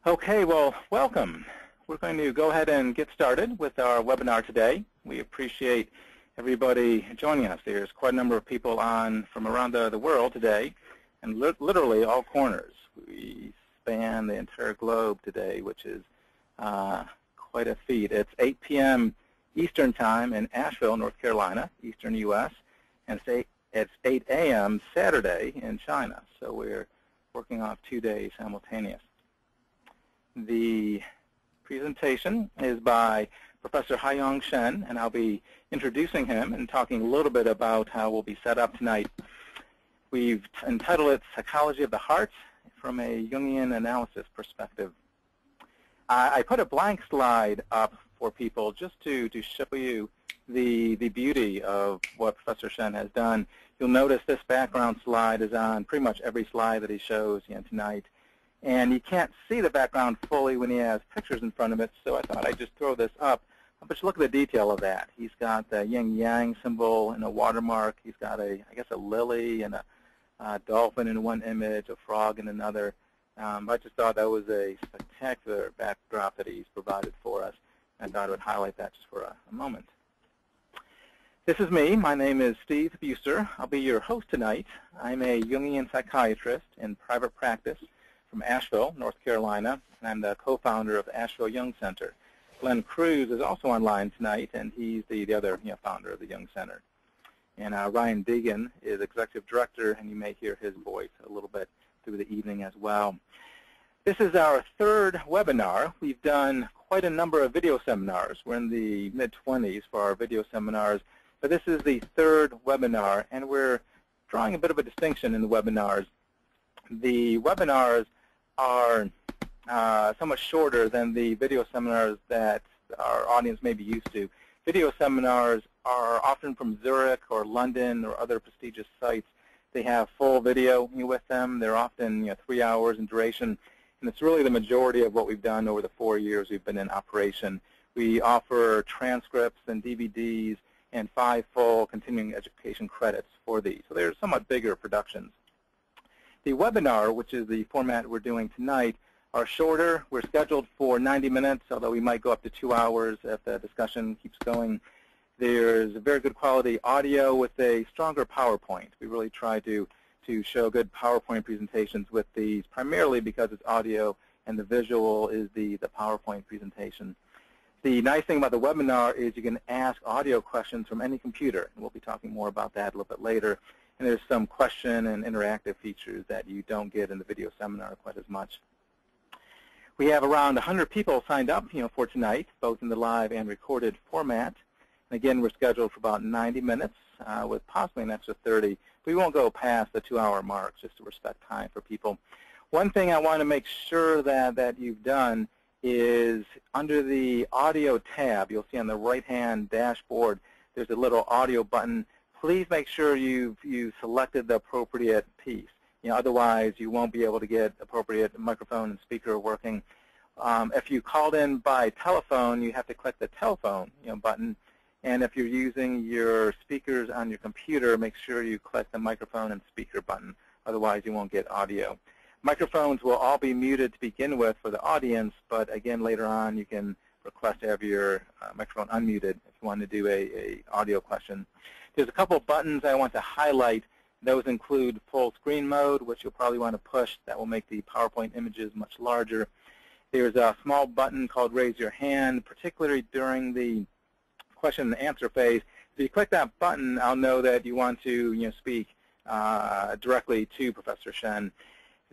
Okay, well, welcome. We're going to go ahead and get started with our webinar today. We appreciate everybody joining us. There's quite a number of people on from around the world today, and literally all corners. We span the entire globe today, which is quite a feat. It's 8 p.m. Eastern Time in Asheville, North Carolina, Eastern U.S., and it's 8 a.m. Saturday in China. So we're working off 2 days simultaneous. The presentation is by Professor Haiyang Shen, and I'll be introducing him and talking a little bit about how we'll be set up tonight. We've entitled it Psychology of the Heart from a Jungian analysis perspective. I put a blank slide up for people just to show you the beauty of what Professor Shen has done. You'll notice this background slide is on pretty much every slide that he shows tonight. And you can't see the background fully when he has pictures in front of it, so I thought I'd just throw this up. But look at the detail of that. He's got the yin-yang symbol and a watermark. He's got, I guess, a lily and a dolphin in one image, a frog in another. I just thought that was a spectacular backdrop that he's provided for us. I thought I would highlight that just for a moment. This is me. My name is Steve Buser. I'll be your host tonight. I'm a Jungian psychiatrist in private practice from Asheville, North Carolina, and I'm the co-founder of the Asheville Jung Center. Glenn Cruz is also online tonight, and he's the other founder of the Jung Center. And Ryan Deegan is executive director, and you may hear his voice a little bit through the evening as well. This is our third webinar. We've done quite a number of video seminars. We're in the mid-20s for our video seminars, but this is the third webinar, and we're drawing a bit of a distinction in the webinars. The webinars are somewhat shorter than the video seminars that our audience may be used to. Video seminars are often from Zurich or London or other prestigious sites. They have full video with them. They're often 3 hours in duration, and it's really the majority of what we've done over the 4 years we've been in operation. We offer transcripts and DVDs and 5 full continuing education credits for these. So they're somewhat bigger productions. The webinar, which is the format we're doing tonight, are shorter. We're scheduled for 90 minutes, although we might go up to 2 hours if the discussion keeps going. There's a very good quality audio with a stronger PowerPoint. We really try to show good PowerPoint presentations with these, primarily because it's audio and the visual is the PowerPoint presentation. The nice thing about the webinar is you can ask audio questions from any computer, and we'll be talking more about that a little bit later. And there's some question and interactive features that you don't get in the video seminar quite as much. We have around 100 people signed up for tonight, both in the live and recorded format. And again, we're scheduled for about 90 minutes with possibly an extra 30. We won't go past the 2-hour mark just to respect time for people. One thing I want to make sure that you've done is under the audio tab, you'll see on the right-hand dashboard, there's a little audio button. Please make sure you've selected the appropriate piece. Otherwise, you won't be able to get appropriate microphone and speaker working. If you called in by telephone, you have to click the telephone button. And if you're using your speakers on your computer, make sure you click the microphone and speaker button. Otherwise, you won't get audio. Microphones will all be muted to begin with for the audience, but again, later on, you can request to have your microphone unmuted if you want to do a audio question. There's a couple buttons I want to highlight. Those include full screen mode, which you'll probably want to push. That will make the PowerPoint images much larger. There's a small button called Raise Your Hand, particularly during the question and answer phase. If you click that button, I'll know that you want to speak directly to Professor Shen.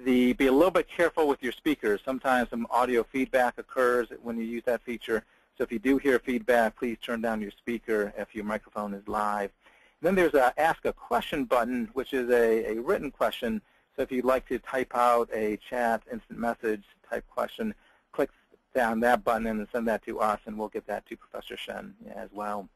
Be a little bit careful with your speakers. Sometimes some audio feedback occurs when you use that feature. So if you do hear feedback, please turn down your speaker if your microphone is live. Then there's a Ask a Question button, which is a written question. So if you'd like to type out a chat, instant message type question, click down that button and then send that to us, and we'll get that to Professor Shen as well.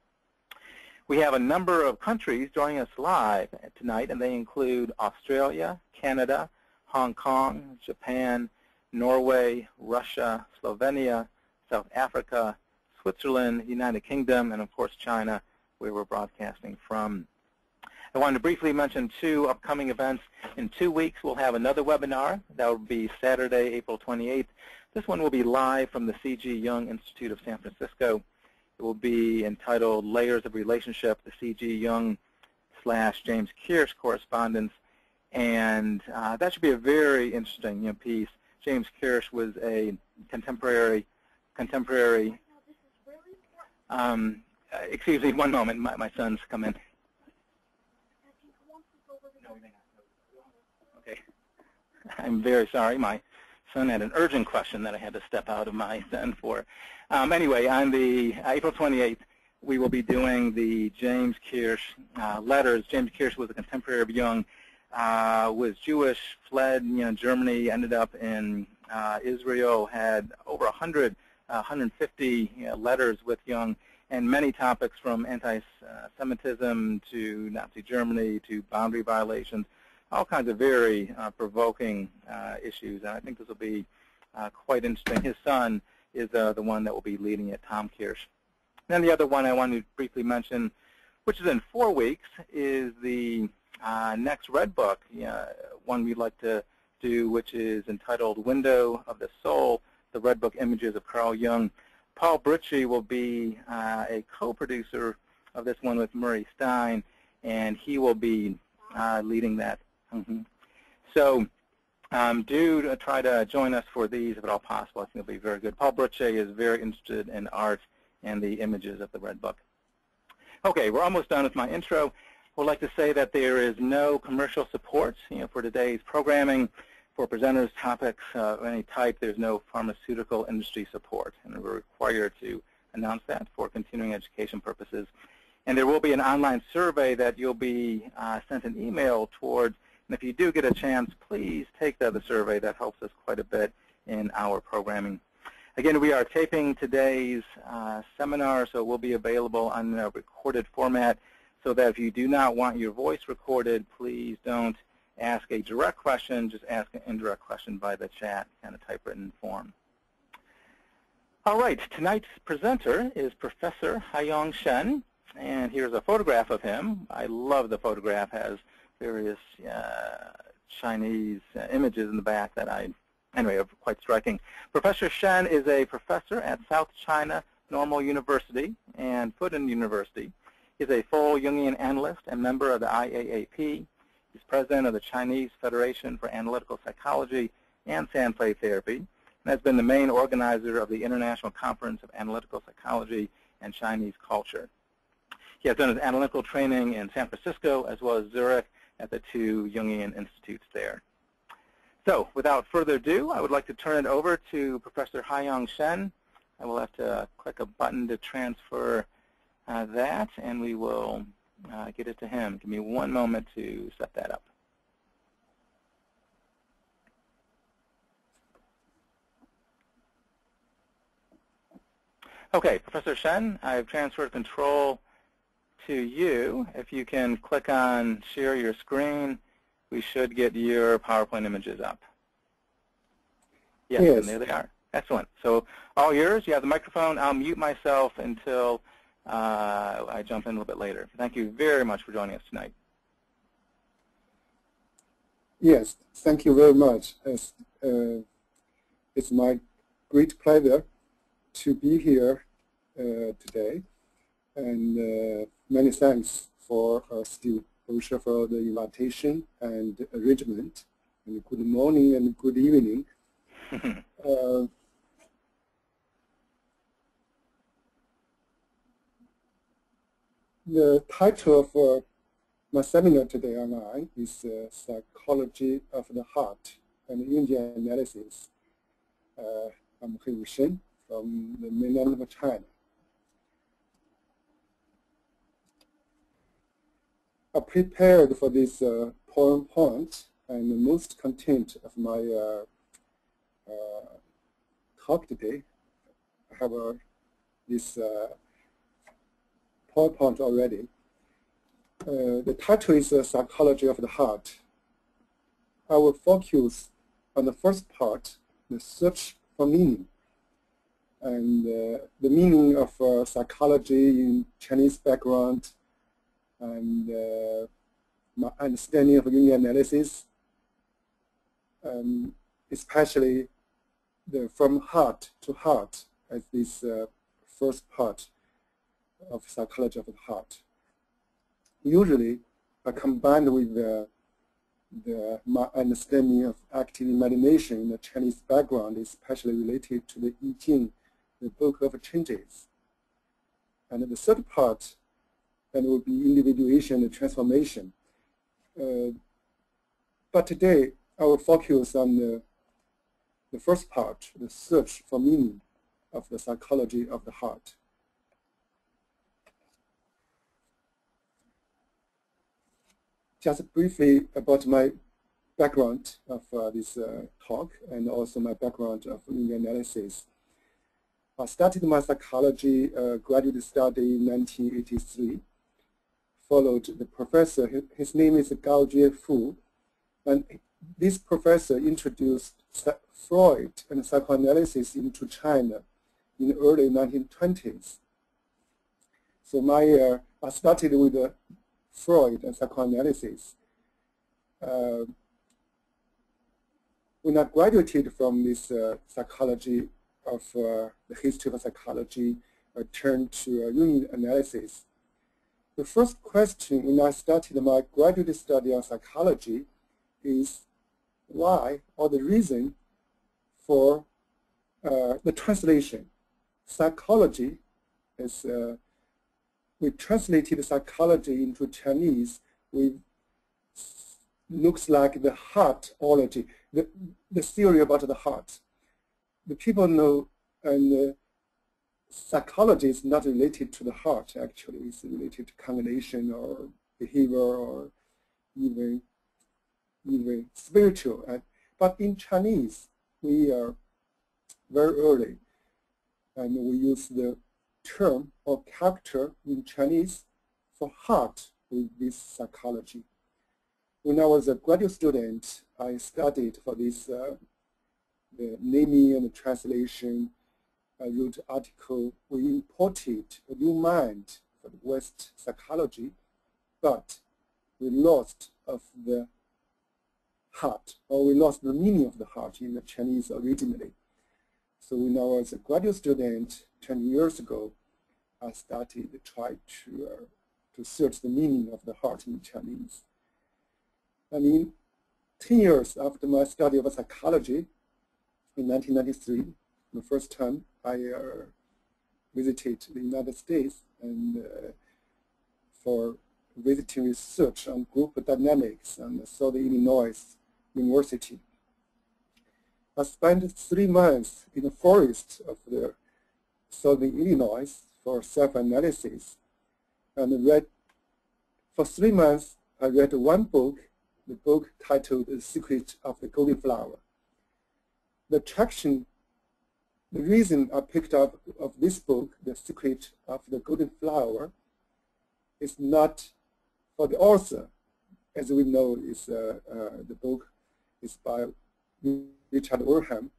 We have a number of countries joining us live tonight, and they include Australia, Canada, Hong Kong, Japan, Norway, Russia, Slovenia, South Africa, Switzerland, United Kingdom, and of course China, where we're broadcasting from. I wanted to briefly mention 2 upcoming events. In 2 weeks, we'll have another webinar. That will be Saturday, April 28th. This one will be live from the C.G. Jung Institute of San Francisco. It will be entitled Layers of Relationship, the C.G. Jung / James Kirsch correspondence. And that should be a very interesting piece. James Kirsch was a contemporary. Excuse me, one moment. My son's come in. Okay. I'm very sorry. My son had an urgent question that I had to step out of my den for. Anyway, on the April 28th, we will be doing the James Kirsch letters. James Kirsch was a contemporary of Jung, was Jewish, fled Germany, ended up in Israel, had over 150 letters with Jung, and many topics from anti-Semitism to Nazi Germany to boundary violations, all kinds of very provoking issues. And I think this will be quite interesting. His son is the one that will be leading it, Tom Kirsch. Then the other one I wanted to briefly mention, which is in 4 weeks, is the next Red Book, one we'd like to do, which is entitled Window of the Soul, the Red Book Images of Carl Jung. Paul Britchie will be a co-producer of this one with Murray Stein, and he will be leading that. So do try to join us for these if at all possible. I think it'll be very good. Paul Britchie is very interested in art and the images of the Red Book. Okay, we're almost done with my intro. I would like to say that there is no commercial support for today's programming. For presenters, topics of any type, there's no pharmaceutical industry support, and we're required to announce that for continuing education purposes. And there will be an online survey that you'll be sent an email towards, and if you do get a chance, please take the survey. That helps us quite a bit in our programming. Again, we are taping today's seminar, so it will be available on a recorded format, so that if you do not want your voice recorded, please don't ask a direct question, just ask an indirect question by the chat in a typewritten form. All right, tonight's presenter is Professor Haiyang Shen, and here's a photograph of him. I love the photograph. It has various Chinese images in the back that anyway, are quite striking. Professor Shen is a professor at South China Normal University and Fudan University. He's a full Jungian analyst and member of the IAAP. He's president of the Chinese Federation for Analytical Psychology and Sand Play Therapy, and has been the main organizer of the International Conference of Analytical Psychology and Chinese Culture. He has done his analytical training in San Francisco as well as Zurich at the 2 Jungian institutes there. So without further ado, I would like to turn it over to Professor Haiyang Shen. I will have to click a button to transfer that, and we will get it to him. Give me one moment to set that up. Okay, Professor Shen, I've transferred control to you. If you can click on share your screen, we should get your PowerPoint images up. Yes, and there they are. Excellent. So all yours. You have the microphone. I'll mute myself until I jump in a little bit later. Thank you very much for joining us tonight. Yes, thank you very much. It's my great pleasure to be here today, and many thanks for Steve Boucher for the invitation and arrangement. And good morning and good evening. The title of my seminar today online is Psychology of the Heart and Jungian Analysis. I'm Haiyang Shen from the mainland of China. I prepared for this PowerPoint, and the most content of my talk today. I have this PowerPoint already. The title is Psychology of the Heart. I will focus on the first part, the search for meaning, and the meaning of psychology in Chinese background, and my understanding of Jungian analysis, especially the from heart to heart as this first part of psychology of the heart. Usually, combined with my understanding of active imagination in the Chinese background, especially related to the I Ching, the Book of Changes. And the third part, and will be individuation and transformation. But today, I will focus on the first part, the search for meaning of the psychology of the heart. Just briefly about my background of this talk and also my background of Jungian analysis. I started my psychology graduate study in 1983. Followed the professor, his name is Jungian Fu, and this professor introduced Freud and psychoanalysis into China in the early 1920s. So I started with Freud and psychoanalysis. When I graduated from this psychology of the history of psychology, I turned to Jungian analysis. The first question when I started my graduate study on psychology is why or the reason for the translation. Psychology is, we translated psychology into Chinese with looks like the heartology, the theory about the heart. The people know and psychology is not related to the heart, actually. It's related to cognition or behavior or even spiritual. But in Chinese, we are very early, and we use the term or character in Chinese for heart with this psychology. When I was a graduate student, I studied for this the naming and the translation. I wrote an article. We imported a new mind for the West psychology, but we lost of the heart, or we lost the meaning of the heart in the Chinese originally. So when I was a graduate student 20 years ago, I started to try to search the meaning of the heart in Chinese. And in 10 years after my study of psychology, in 1993, the first time I visited the United States and for visiting research on group dynamics and Southern Illinois University. I spent 3 months in the forest of the Southern Illinois for self-analysis, and read for 3 months. I read one book, the book titled "The Secret of the Golden Flower." The reason I picked up of this book, The Secret of the Golden Flower, is not for the author. As we know, is the book is by Richard Warham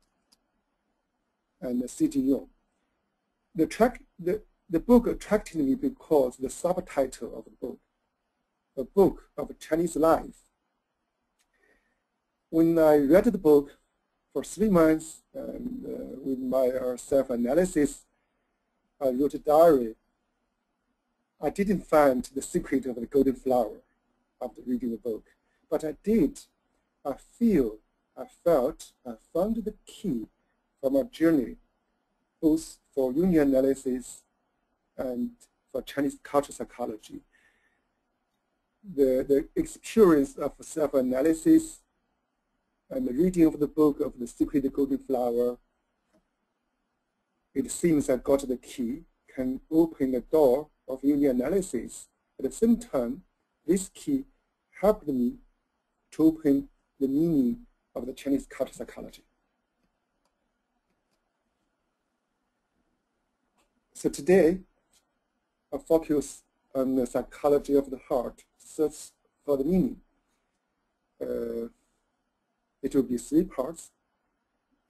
and C.G. Jung. The book attracted me because the subtitle of the book, A Book of Chinese Life. When I read the book for 3 months and with my self-analysis, I wrote a diary. I didn't find the secret of the golden flower after reading the book, but I did. I felt I found the key for my journey, both for Jungian analysis and for Chinese cultural psychology. The experience of self-analysis and the reading of the book of The Secret of the Golden Flower, it seems I got the key, can open the door of Jungian analysis. At the same time, this key helped me to open the meaning of the Chinese cultural psychology. So today, I focus on the psychology of the heart, search for the meaning. It will be 3 parts,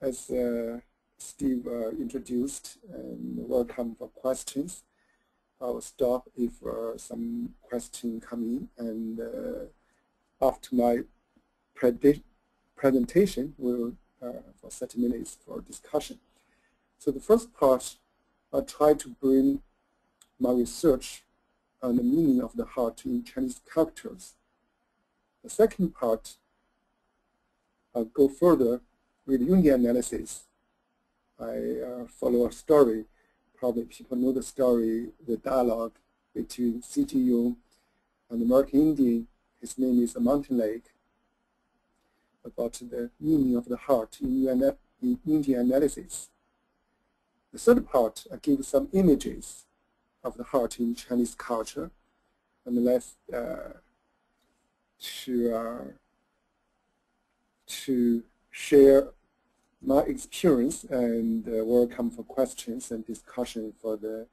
as Steve introduced, and welcome for questions. I will stop if some question come in, and after my presentation, we'll for 30 minutes for discussion. So the first part, I'll try to bring my research on the meaning of the heart in Chinese characters. The second part, I'll go further with Jungian analysis. I follow a story. Probably people know the story, the dialogue between C.G. Jung and the American Indian. His name is a Mountain Lake, about the meaning of the heart in Jungian analysis. The third part, I give some images of the heart in Chinese culture, and let's to share my experience and welcome for questions and discussion for the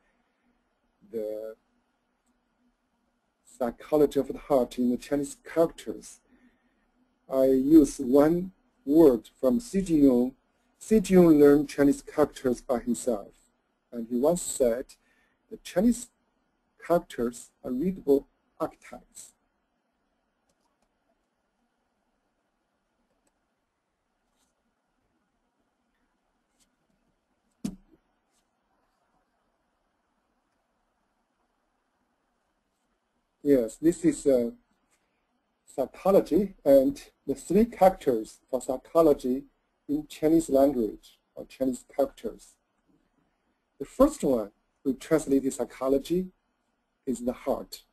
psychology of the heart in the Chinese characters. I use one word from C.G. Jung. C.G. Jung learned Chinese characters by himself, and he once said the Chinese characters are readable archetypes. Yes, this is psychology, and the three characters for psychology in Chinese language or Chinese characters. The first one we translated psychology is the heart.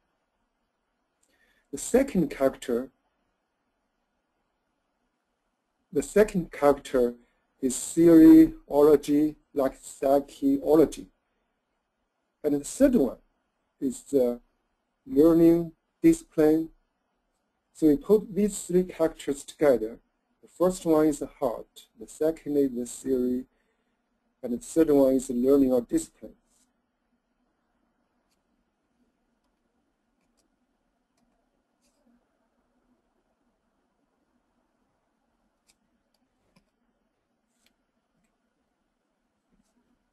The second character is theoryology, like psychology. And the third one is the learning discipline. So we put these three characters together. The first one is the heart, the second is the theory, and the third one is the learning or discipline.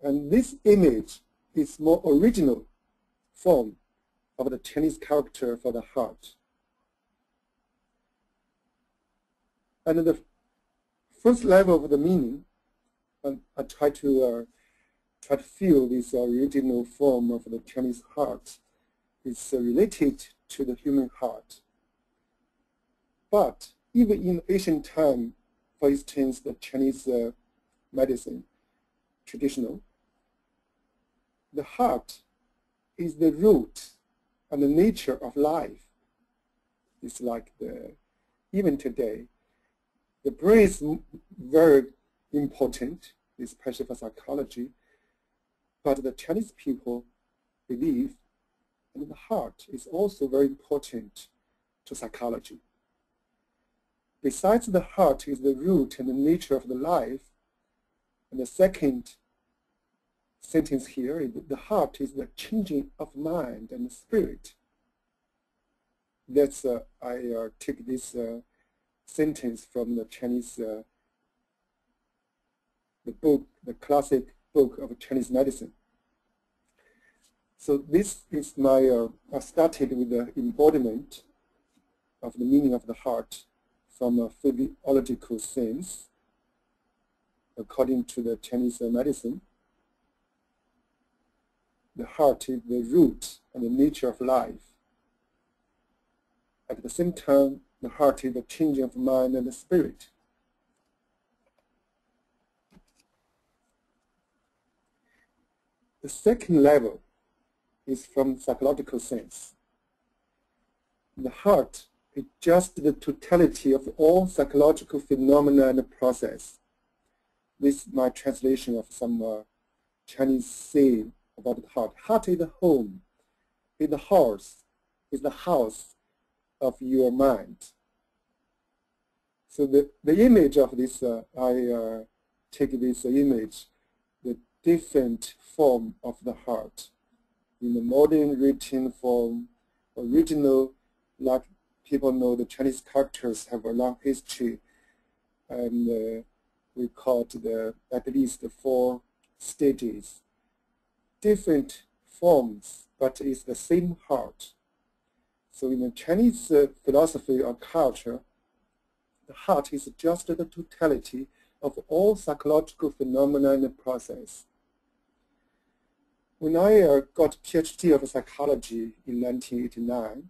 And this image is more original form of the Chinese character for the heart. And the first level of the meaning, I try to feel this original form of the Chinese heart is related to the human heart. But even in ancient time, for instance, the Chinese medicine, traditional, the heart is the root and the nature of life. It's like even today, the brain is very important, especially for psychology, but the Chinese people believe that the heart is also very important to psychology. Besides the heart is the root and the nature of the life, and the second sentence here is the heart is the changing of mind and spirit. That's I take this sentence from the Chinese, the classic book of Chinese medicine. So this is my, I started with the embodiment of the meaning of the heart from a physiological sense, according to the Chinese medicine. The heart is the root and the nature of life. At the same time, the heart is the changing of mind and the spirit. The second level is from psychological sense. The heart is just the totality of all psychological phenomena and process. This is my translation of some Chinese saying about the heart. Heart is the home, is the house of your mind. So the image of this, I take this image, the different form of the heart. In the modern written form, original, like people know the Chinese characters have a long history, and we call it at least 4 stages. Different forms, but it's the same heart. So in the Chinese philosophy or culture, the heart is just the totality of all psychological phenomena and process. When I got a PhD of psychology in 1989,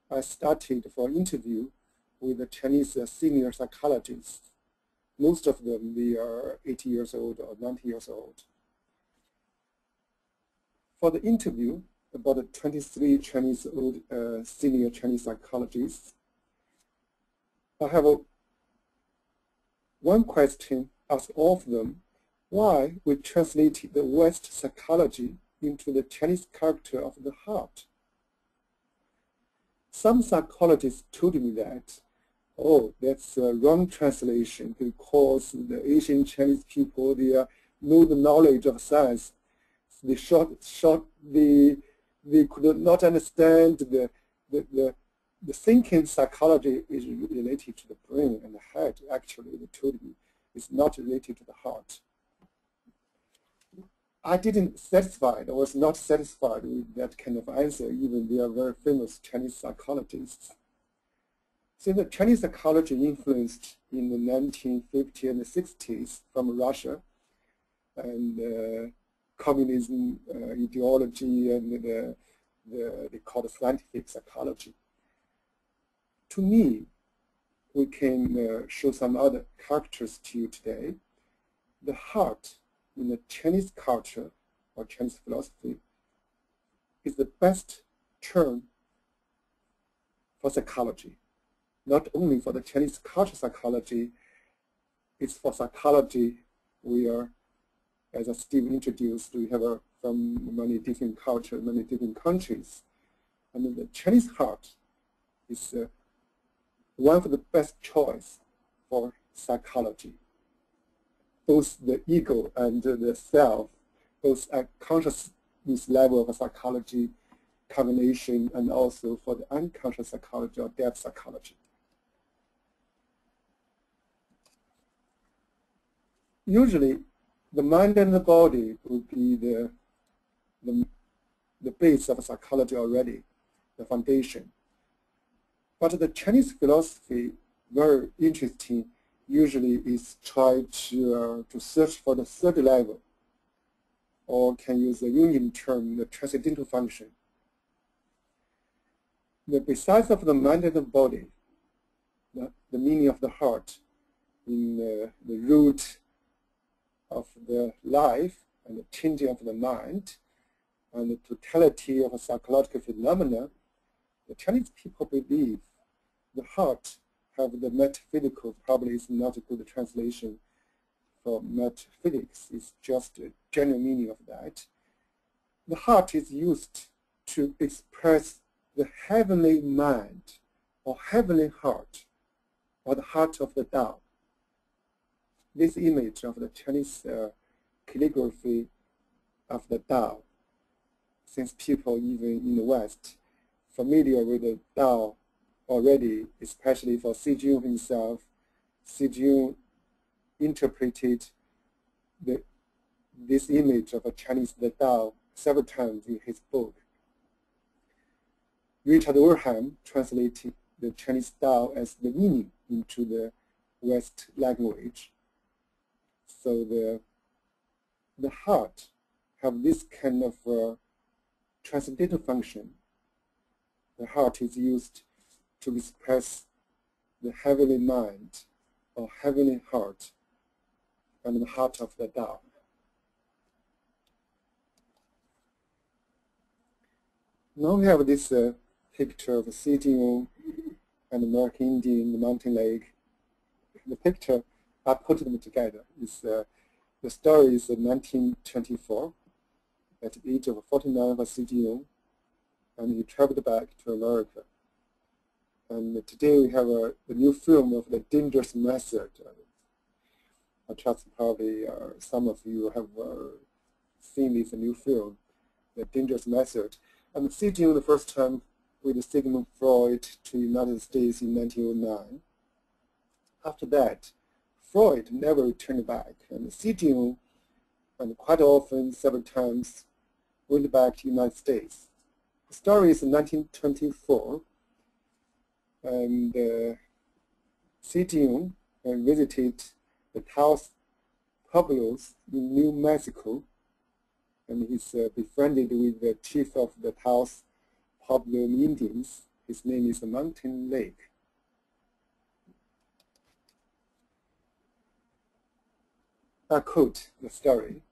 I started for an interview with the Chinese senior psychologists. Most of them, they are 80 years old or 90 years old. For the interview, about 23 senior Chinese psychologists, I have one question asked all of them: why we translated the West psychology into the Chinese character of the heart. Some psychologists told me that, oh, that's a wrong translation because the Asian Chinese people, they know the knowledge of science. They could not understand the thinking psychology is related to the brain and the head. Actually, they told me it's not related to the heart. I was not satisfied with that kind of answer, even they are very famous Chinese psychologists. So the Chinese psychology influenced in the 1950s and the 60s from Russia, and communism ideology, and they call it scientific psychology. To me, we can show some other characters to you today. The heart in the Chinese culture or Chinese philosophy is the best term for psychology. Not only for the Chinese culture psychology, it's for psychology. We are, as Steve introduced, we have from many different cultures, many different countries. And the Chinese heart is one of the best choice for psychology. Both the ego and the self, both at consciousness level of psychology combination, and also for the unconscious psychology or depth psychology. Usually, the mind and the body will be the base of psychology already, the foundation. But the Chinese philosophy, very interesting, usually is try to search for the third level, or can use the Jungian term, the transcendental function. Besides of the mind and the body, the meaning of the heart in the root of the life and the changing of the mind and the totality of psychological phenomena, the Chinese people believe the heart have the metaphysical, probably is not a good translation for metaphysics, it's just a general meaning of that. The heart is used to express the heavenly mind or heavenly heart, or the heart of the Tao. This image of the Chinese calligraphy of the Tao, since people even in the West familiar with the Tao already, especially for Xijun himself. Xijun interpreted this image of a Chinese the Tao several times in his book. Richard Durham translated the Chinese Tao as the meaning into the West language. So the heart have this kind of transcendental function. The heart is used to express the heavenly mind or heavenly heart and the heart of the Tao. Now we have this picture of Xijun and American Indian in the mountain lake. The picture, I put them together. The story is in 1924, at the age of 49 for Xijun, and he traveled back to America. And today we have a new film of The Dangerous Method. I trust probably some of you have seen this new film, The Dangerous Method. And Xijun the first time with Sigmund Freud to the United States in 1909. After that, Freud never returned back, and Xijun, and quite often, several times, went back to the United States. The story is 1924, and Jungian visited the Taos Pueblos in New Mexico, and he's befriended with the chief of the Taos Pueblo Indians. His name is Mountain Lake. I quote the story.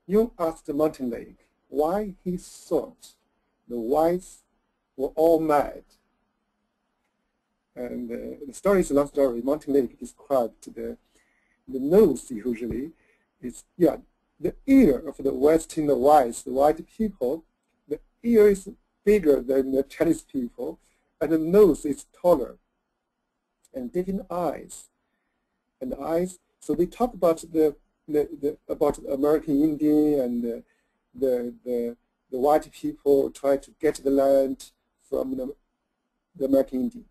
Jung asked Mountain Lake why he thought the whites were all mad. And the story is a long story. Mountain Lake described the nose usually is, the ear of the Western whites, the white people, the ear is bigger than the Chinese people, and the nose is taller, and different eyes. And the eyes, so they talk about about American Indian and the white people try to get the land from the American Indian.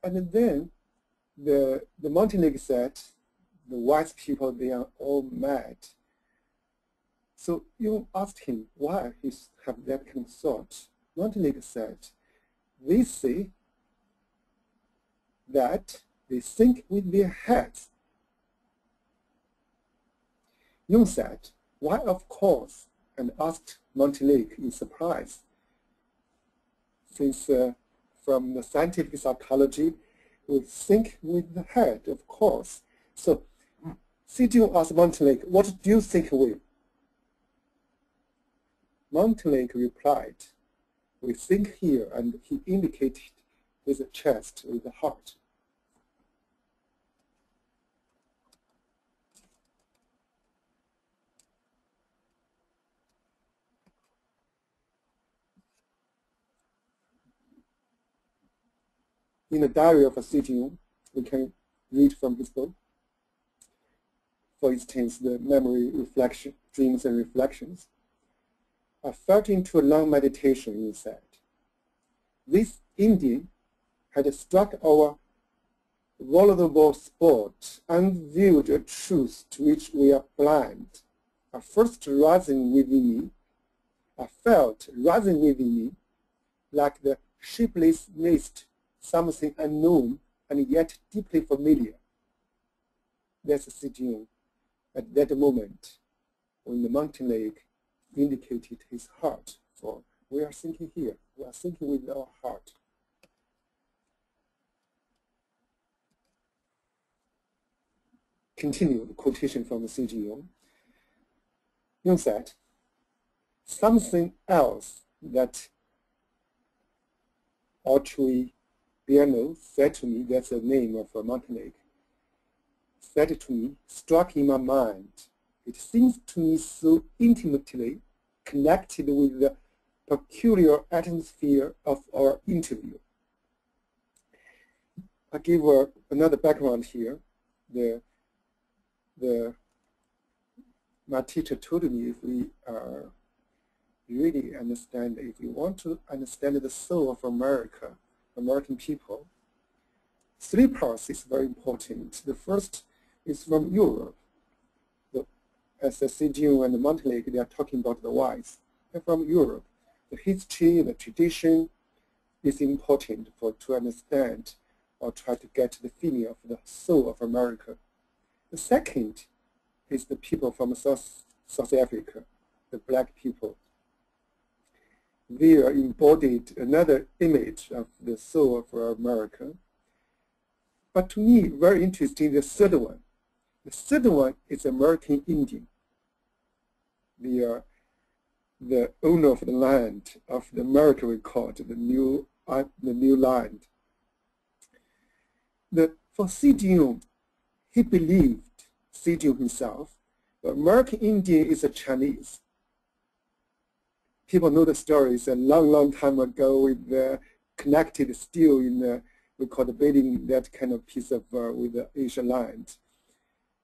And then the Mountain Lake said, the white people, they are all mad. So you asked him why he have that kind of thought. Mountain Lake said, they say that they think with their heads. Jung said, why of course, and asked Mountain Lake in surprise. Since from the scientific psychology, we think with the head, of course. So Jungian asked Mountain Lake, what do you think with? Mountain Lake replied, we think here, and he indicated with the chest, with the heart. In the diary of Jungian, we can read from his book. For instance, the memory, reflection, dreams and reflections. I fell into a long meditation, he said. This Indian had struck our vulnerable spot, unveiled a truth to which we are blind. I first rising within me. I felt rising within me like the shapeless mist, something unknown and yet deeply familiar. That's Jungian at that moment when the Mountain Lake indicated his heart. For we are thinking here, we are thinking with our heart. Continue the quotation from Jungian. Jung said, something else that Autry Bierno said to me, that's the name of a Mountain Lake, said to me, struck in my mind. It seems to me so intimately connected with the peculiar atmosphere of our interview. I give another background here. My teacher told me if we really understand, if we want to understand the soul of America, American people, 3 parts is very important. The first is from Europe. As the Jungian and the Mountain Lake, they are talking about the whites. And from Europe, the history, the tradition is important to understand or try to get the feeling of the soul of America. The second is the people from South Africa, the black people. They are embodied another image of the soul of America. But to me, very interesting, the third one. The third one is American Indian. They are the owner of the land of the America we call it, the new land. For Jungian, he believed, Jungian himself, the American Indian is a Chinese. People know the stories a long, long time ago with connected still in we call the building that kind of piece of with the Asian land.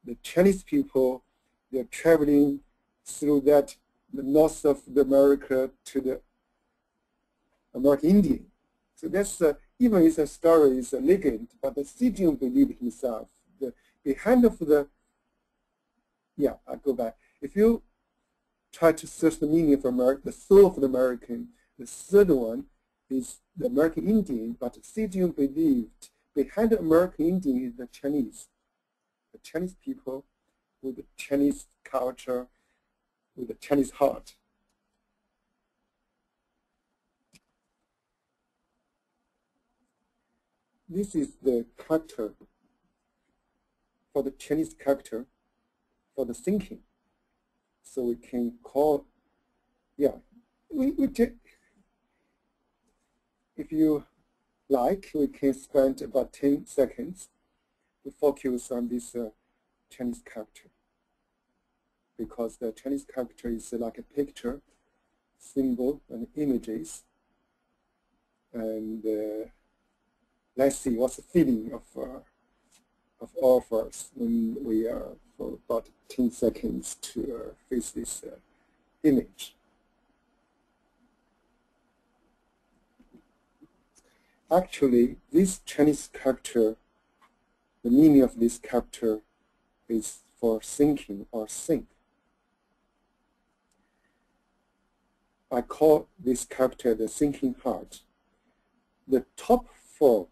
The Chinese people, they're traveling through that, the north of America to the American Indian. So that's even it's a story, it's a legend, but the Jungian believed himself. Behind of the, I go back. If you try to search the meaning of America, the soul of the American, The third one is the American Indian, but Xi believed behind the American Indian is the Chinese people with the Chinese culture, with the Chinese heart. This is the character for the Chinese character for the thinking. So we can call, yeah, if you like, we can spend about 10 seconds to focus on this Chinese character, because the Chinese character is like a picture, symbol, and images. And let's see what's the feeling of all of us when we are for about 10 seconds to face this image. Actually, this Chinese character, the meaning of this character is for thinking or think. I call this character the thinking heart. The top four,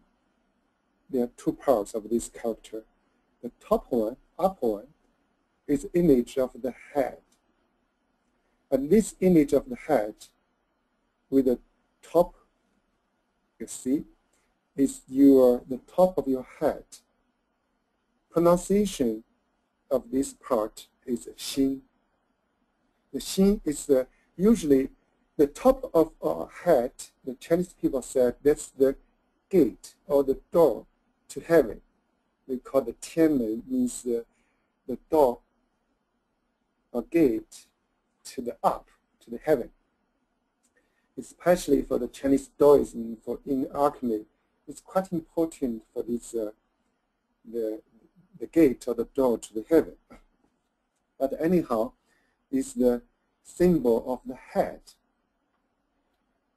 there are two parts of this character. The top one, upper one, is image of the head. And this image of the head with the top, you see, is the top of your head. Pronunciation of this part is xin. The xin is usually the top of our head. The Chinese people said that's the gate or the door to heaven. We call the tianmen, means the door or gate to the up, to the heaven. Especially for the Chinese Taoism, in alchemy, it's quite important for this the gate or the door to the heaven. But anyhow, it's the symbol of the head.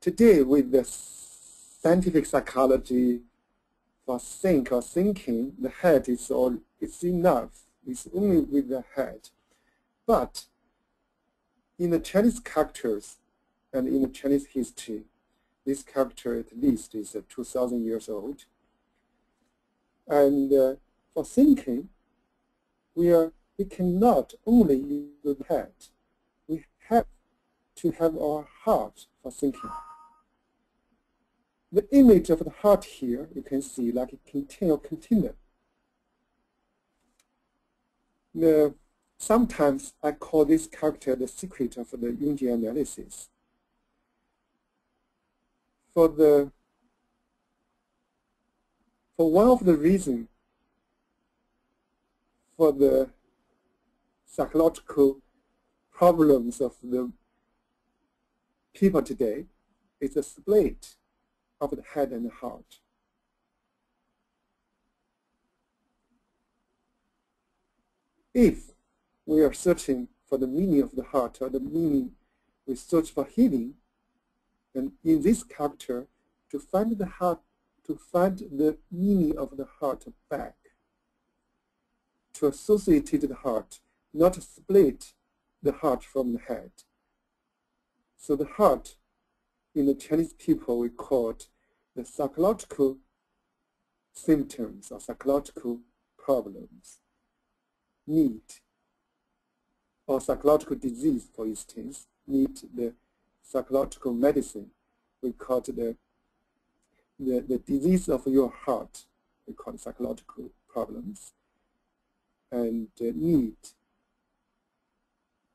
Today, with the scientific psychology for think or thinking, the head is all, it's enough. It's only with the head. But in the Chinese characters and in the Chinese history, this character at least is 2,000 years old. And for thinking, we cannot only use the head. We have to have our heart for thinking. The image of the heart here, you can see like a container. Sometimes I call this character the secret of the Jungian analysis. For one of the reasons for the psychological problems of the people today is the split of the head and the heart. If we are searching for the meaning of the heart, or the meaning we search for healing, and in this character, to find the heart, to find the meaning of the heart back, to associate the heart, not to split the heart from the head. So the heart, in the Chinese people, we call it the psychological symptoms or psychological problems, need, or psychological disease, for instance, need the psychological medicine. We call it the disease of your heart. We call it psychological problems, and need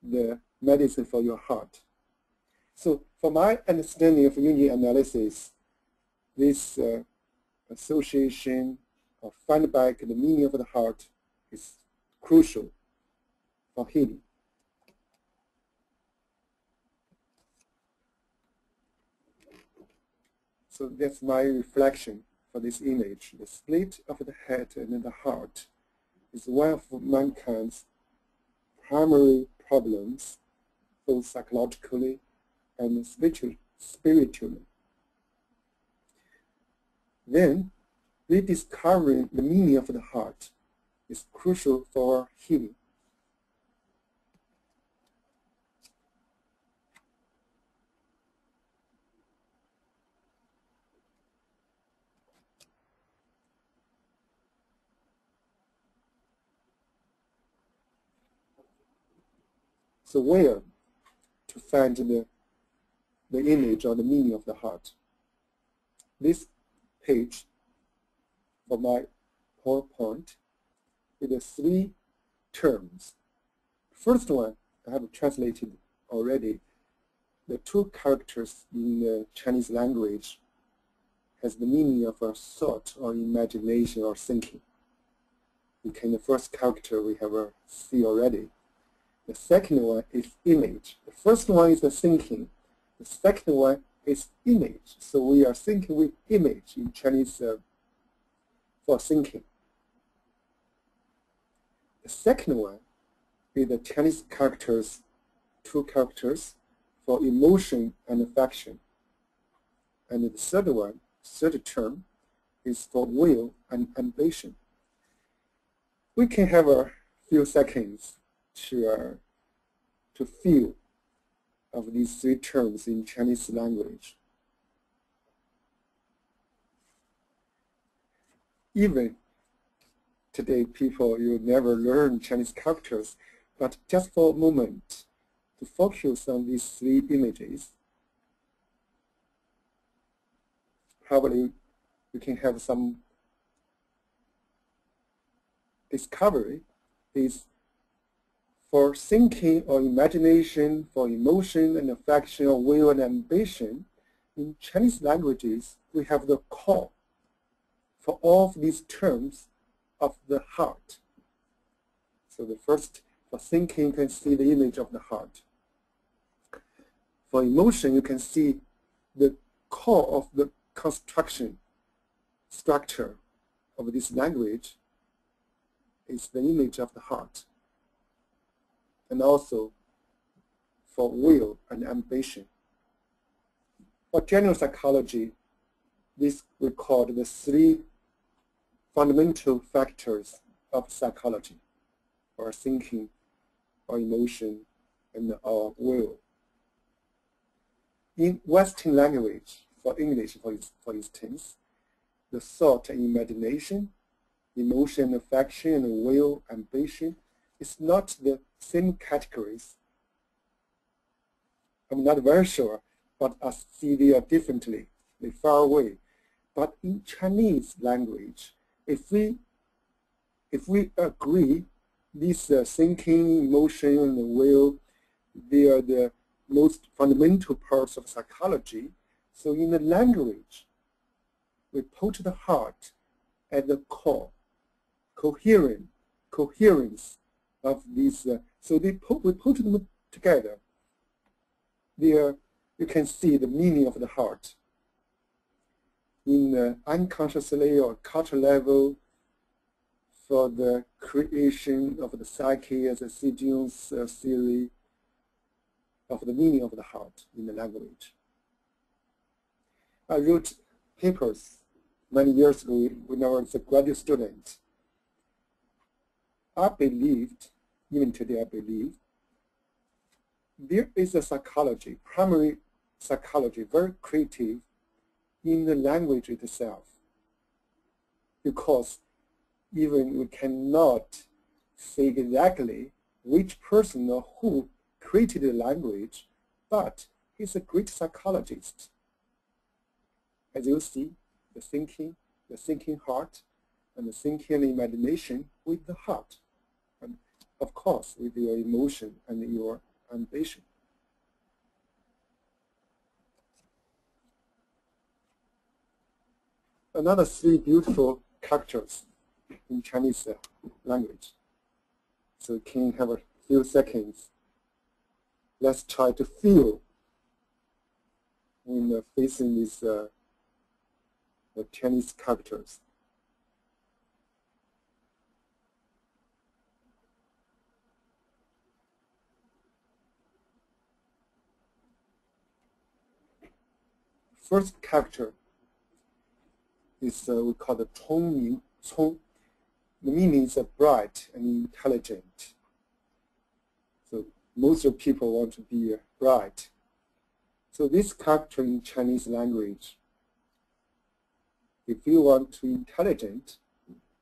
the medicine for your heart. So for my understanding of Jungian analysis, this association or find back the meaning of the heart is crucial for healing. So that's my reflection for this image. The split of the head and the heart is one of mankind's primary problems, both psychologically and spiritually. Then, rediscovering the meaning of the heart is crucial for healing. So where to find the image or the meaning of the heart? This page for my PowerPoint with the 3 terms. First one I have translated already. The 2 characters in the Chinese language has the meaning of a thought or imagination or thinking. The first character we have see already. The second one is image. The first one is the thinking. The second one is image. So we are thinking with image in Chinese for thinking. The second one is the Chinese characters, 2 characters for emotion and affection. And the third term is for will and ambition. We can have a few seconds to feel of these 3 terms in Chinese language. Even today, people, you never learn Chinese characters, but just for a moment, to focus on these 3 images, probably you can have some discovery. Is for thinking or imagination, for emotion and affection or will and ambition. In Chinese languages, we have the core for all of these terms of the heart. So the first, for thinking, you can see the image of the heart. For emotion, you can see the core of the construction structure of this language is the image of the heart. And also for will and ambition. For general psychology, this we call the 3 fundamental factors of psychology, or thinking, or emotion, and our will. In Western language, for English, for instance, the thought and imagination, emotion, affection, and will, ambition, is not the same categories. I'm not very sure, but I see they are differently, they're far away. But in Chinese language, if we agree these thinking, emotion, and will, they are the most fundamental parts of psychology. So in the language, we put the heart at the core, coherence of these. So we put them together. There, you can see the meaning of the heart. In unconsciously or cultural level, for the creation of the psyche as a Jungian's theory of the meaning of the heart in the language. I wrote papers many years ago when I was a graduate student. I believed, even today I believe, there is a psychology, primary psychology, very creative in the language itself, because even we cannot say exactly which person or who created the language, but he's a great psychologist. As you see, the thinking heart, and the thinking imagination with the heart, and of course with your emotion and your ambition. Another 3 beautiful characters in Chinese language. So you can have a few seconds. Let's try to feel in facing these the Chinese characters. First character is we call the Cong. The meaning is bright and intelligent. So most of people want to be bright. So this character in Chinese language, if you want to be intelligent,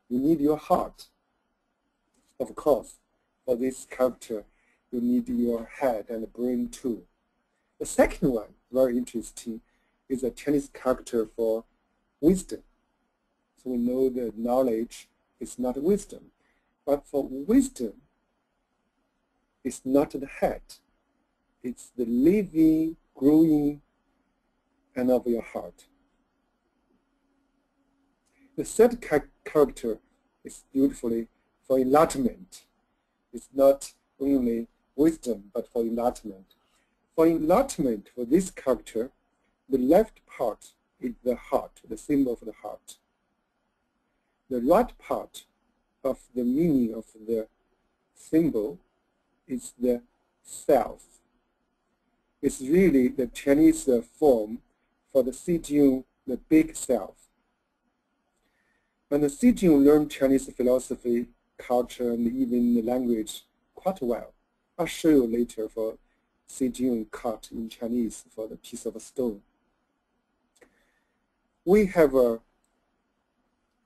you need your heart. Of course, for this character, you need your head and brain too. The second one, very interesting, is a Chinese character for wisdom. So we know that knowledge is not wisdom, but for wisdom, it's not the head. It's the living, growing, and of your heart. The third character is beautifully for enlightenment. It's not only wisdom, but for enlightenment. For enlightenment, for this character, the left part is the heart, the symbol of the heart. The right part of the meaning of the symbol is the self. It's really the Chinese form for the Jungian, the big self. And the Jungian learned Chinese philosophy, culture, and even the language quite well. I'll show you later for Jungian cut in Chinese for the piece of stone. We have a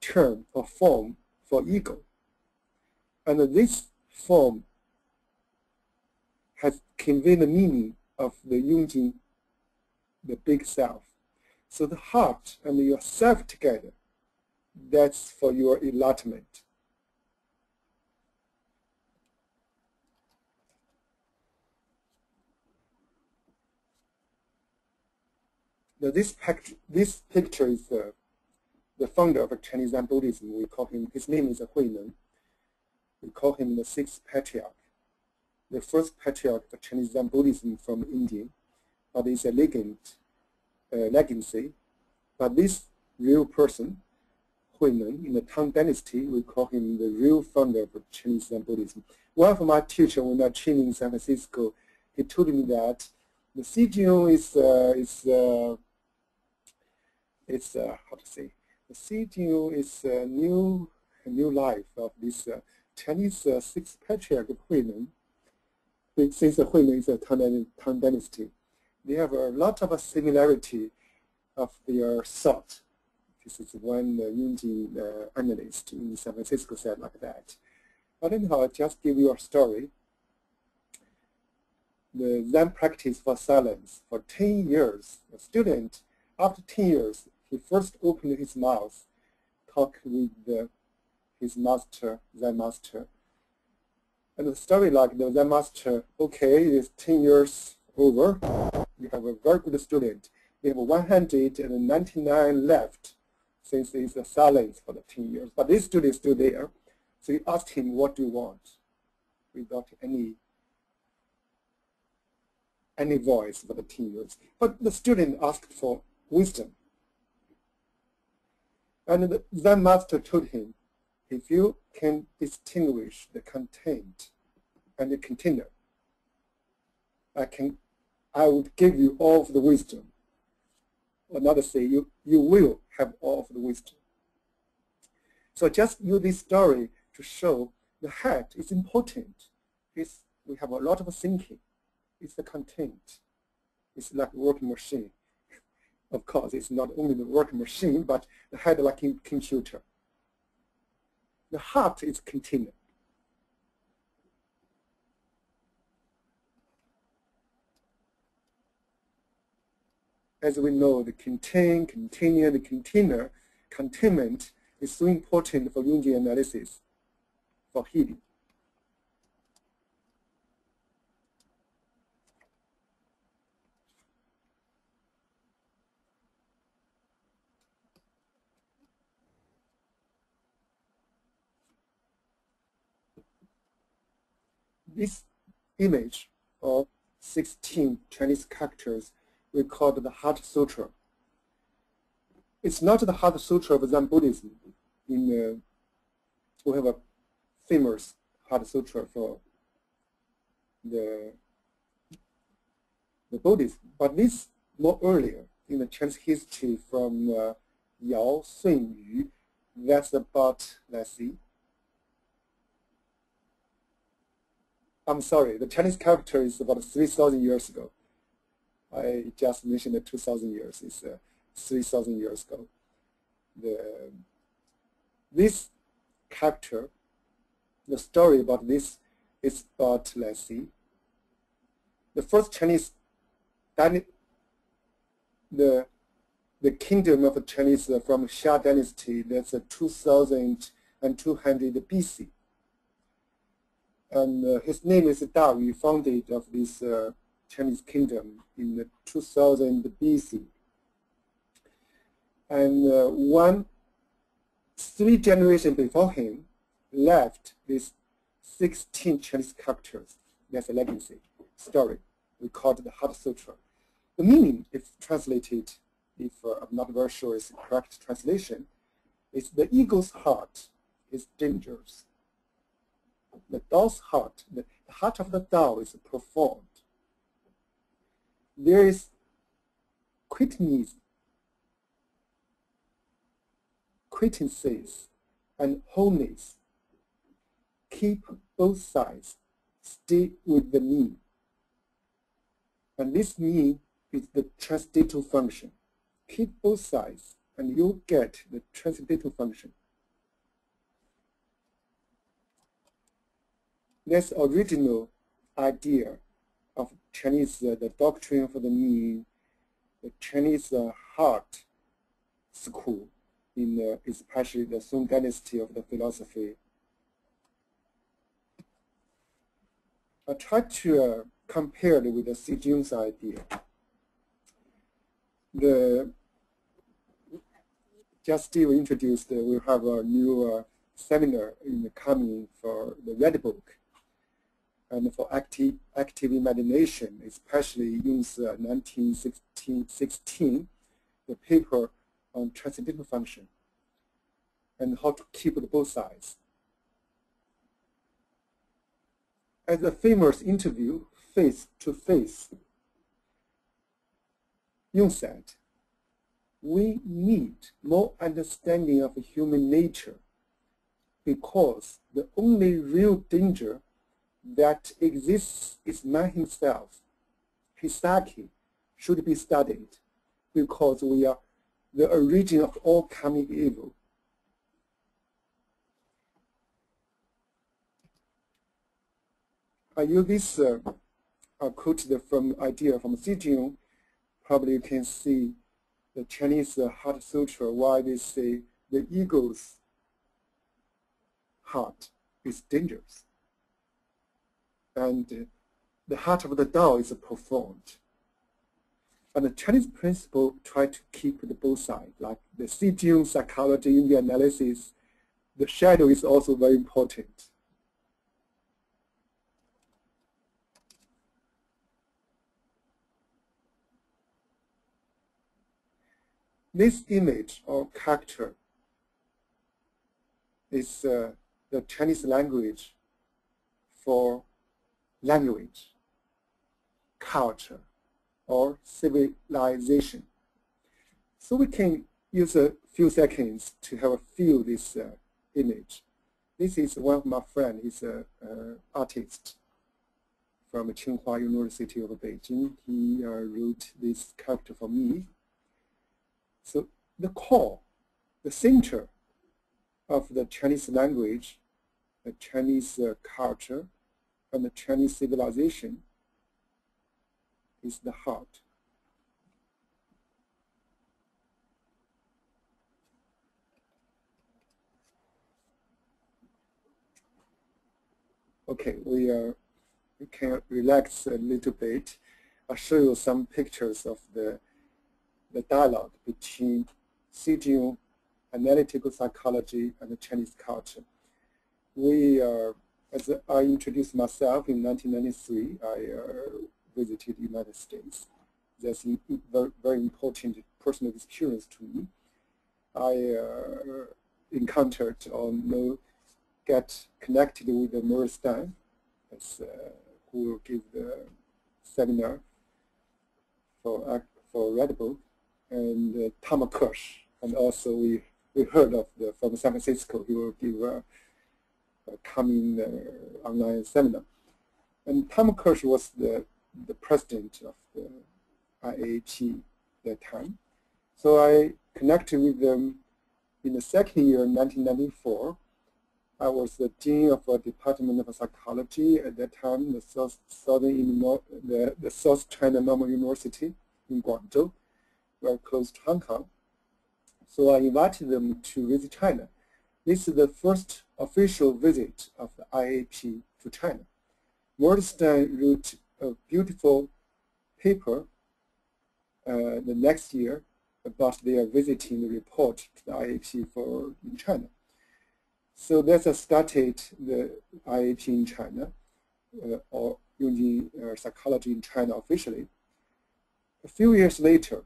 term or form for ego. And this form has conveyed the meaning of the Jungian, the big self. So the heart and yourself together, that's for your enlightenment. Now this picture is the founder of Chinese Zen Buddhism. We call him, his name is Huineng. We call him the sixth patriarch. The first patriarch of Chinese Zen Buddhism from India, but it's a legacy. But this real person, Huineng, in the Tang Dynasty, we call him the real founder of Chinese Zen Buddhism. One of my teachers, when I trained in San Francisco, he told me that the Jungian is how to say? The Jungian is a new life of this Chinese sixth patriarch of Huineng. Since Huineng is a Tang Dynasty, they have a lot of similarity of their thought. This is one Jungian analyst in San Francisco said like that. But anyhow, I'll just give you a story. The Zen practice for silence for 10 years. A student, after 10 years, he first opened his mouth, talked with his master, Zen master. And the story like the Zen master, okay, it's 10 years over. You have a very good student. You have 199 left since it's a silence for the 10 years. But this student is still there. So he asked him, what do you want? Without any voice for the 10 years. But the student asked for wisdom. And the Zen master told him, if you can distinguish the content and the container, I would give you all of the wisdom. Another say, you will have all of the wisdom. So just use this story to show the head is important. We have a lot of thinking. It's the content. It's like a working machine. Of course, it's not only the working machine, but the head like a computer. The heart is container. As we know, the container, the container, containment is so important for Jungian analysis, for healing. This image of 16 Chinese characters we call the Heart Sutra. It's not the Heart Sutra of Zen Buddhism. We have a famous Heart Sutra for the Buddhism, but this more earlier in the Chinese history from Yao Sun Yu. That's about, let's see. I'm sorry, the Chinese character is about 3,000 years ago. I just mentioned the 2,000 years. It's 3,000 years ago. This character, the story about this is about, let's see, the first Chinese the kingdom of the Chinese from Xia dynasty, that's 2200 BC. And his name is Da-Yu, founded of this Chinese kingdom in 2000 BC. And 3 generations before him left these 16 Chinese characters. That's a legacy story. We call it the Heart Sutra. The meaning, if translated, if I'm not very sure it's the correct translation, is the ego's heart is dangerous. The Tao's heart, the heart of the Tao is profound. There is quietances and wholeness. Keep both sides. Stay with the me. And this me is the transcendental function. Keep both sides, and you'll get the transcendental function. That's original idea of Chinese, the doctrine for the me, the Chinese heart school, in especially the Song dynasty of the philosophy. I tried to compare it with the Jungian's idea. Just Steve introduced, we'll have a new seminar in the coming for the Red Book. And for active imagination, especially Jung's 1916, the paper on transcendental function and how to keep both sides. As a famous interview, face to face, Jung said, we need more understanding of human nature because the only real danger that exists is man himself. His psyche should be studied because we are the origin of all coming evil. I use this quote from idea from Jungian. Probably you can see the Chinese Heart Sutra, why they say the ego's heart is dangerous. And the heart of the Tao is profound. And the Chinese principle try to keep the both sides, like the Jungian psychology in the analysis. The shadow is also very important. This image or character is the Chinese language for language, culture, or civilization. So we can use a few seconds to have a feel this image. This is one of my friends. He's an artist from Tsinghua University of Beijing. He wrote this character for me. So the core, the center of the Chinese language, the Chinese culture, and the Chinese civilization is the heart. Okay, we can relax a little bit. I'll show you some pictures of the dialogue between Jungian analytical psychology and the Chinese culture. We as I introduced myself in 1993, I visited the United States. That's a very important personal experience to me. I encountered or get connected with the Maurice Stein, who will give the seminar for Red Book, and Thomas Kirsch, and also we heard of from San Francisco. He will give a coming online seminar. And Thomas Kirsch was the president of the IAT that time. So I connected with them in the second year, 1994, I was the dean of a department of psychology at that time, the South China Normal University in Guangzhou, very close to Hong Kong. So I invited them to visit China. This is the first official visit of the IAP to China. Mordenstern wrote a beautiful paper the next year about their visiting the report to the IAP in China. So that's started the IAP in China, or Jungian psychology in China officially. A few years later,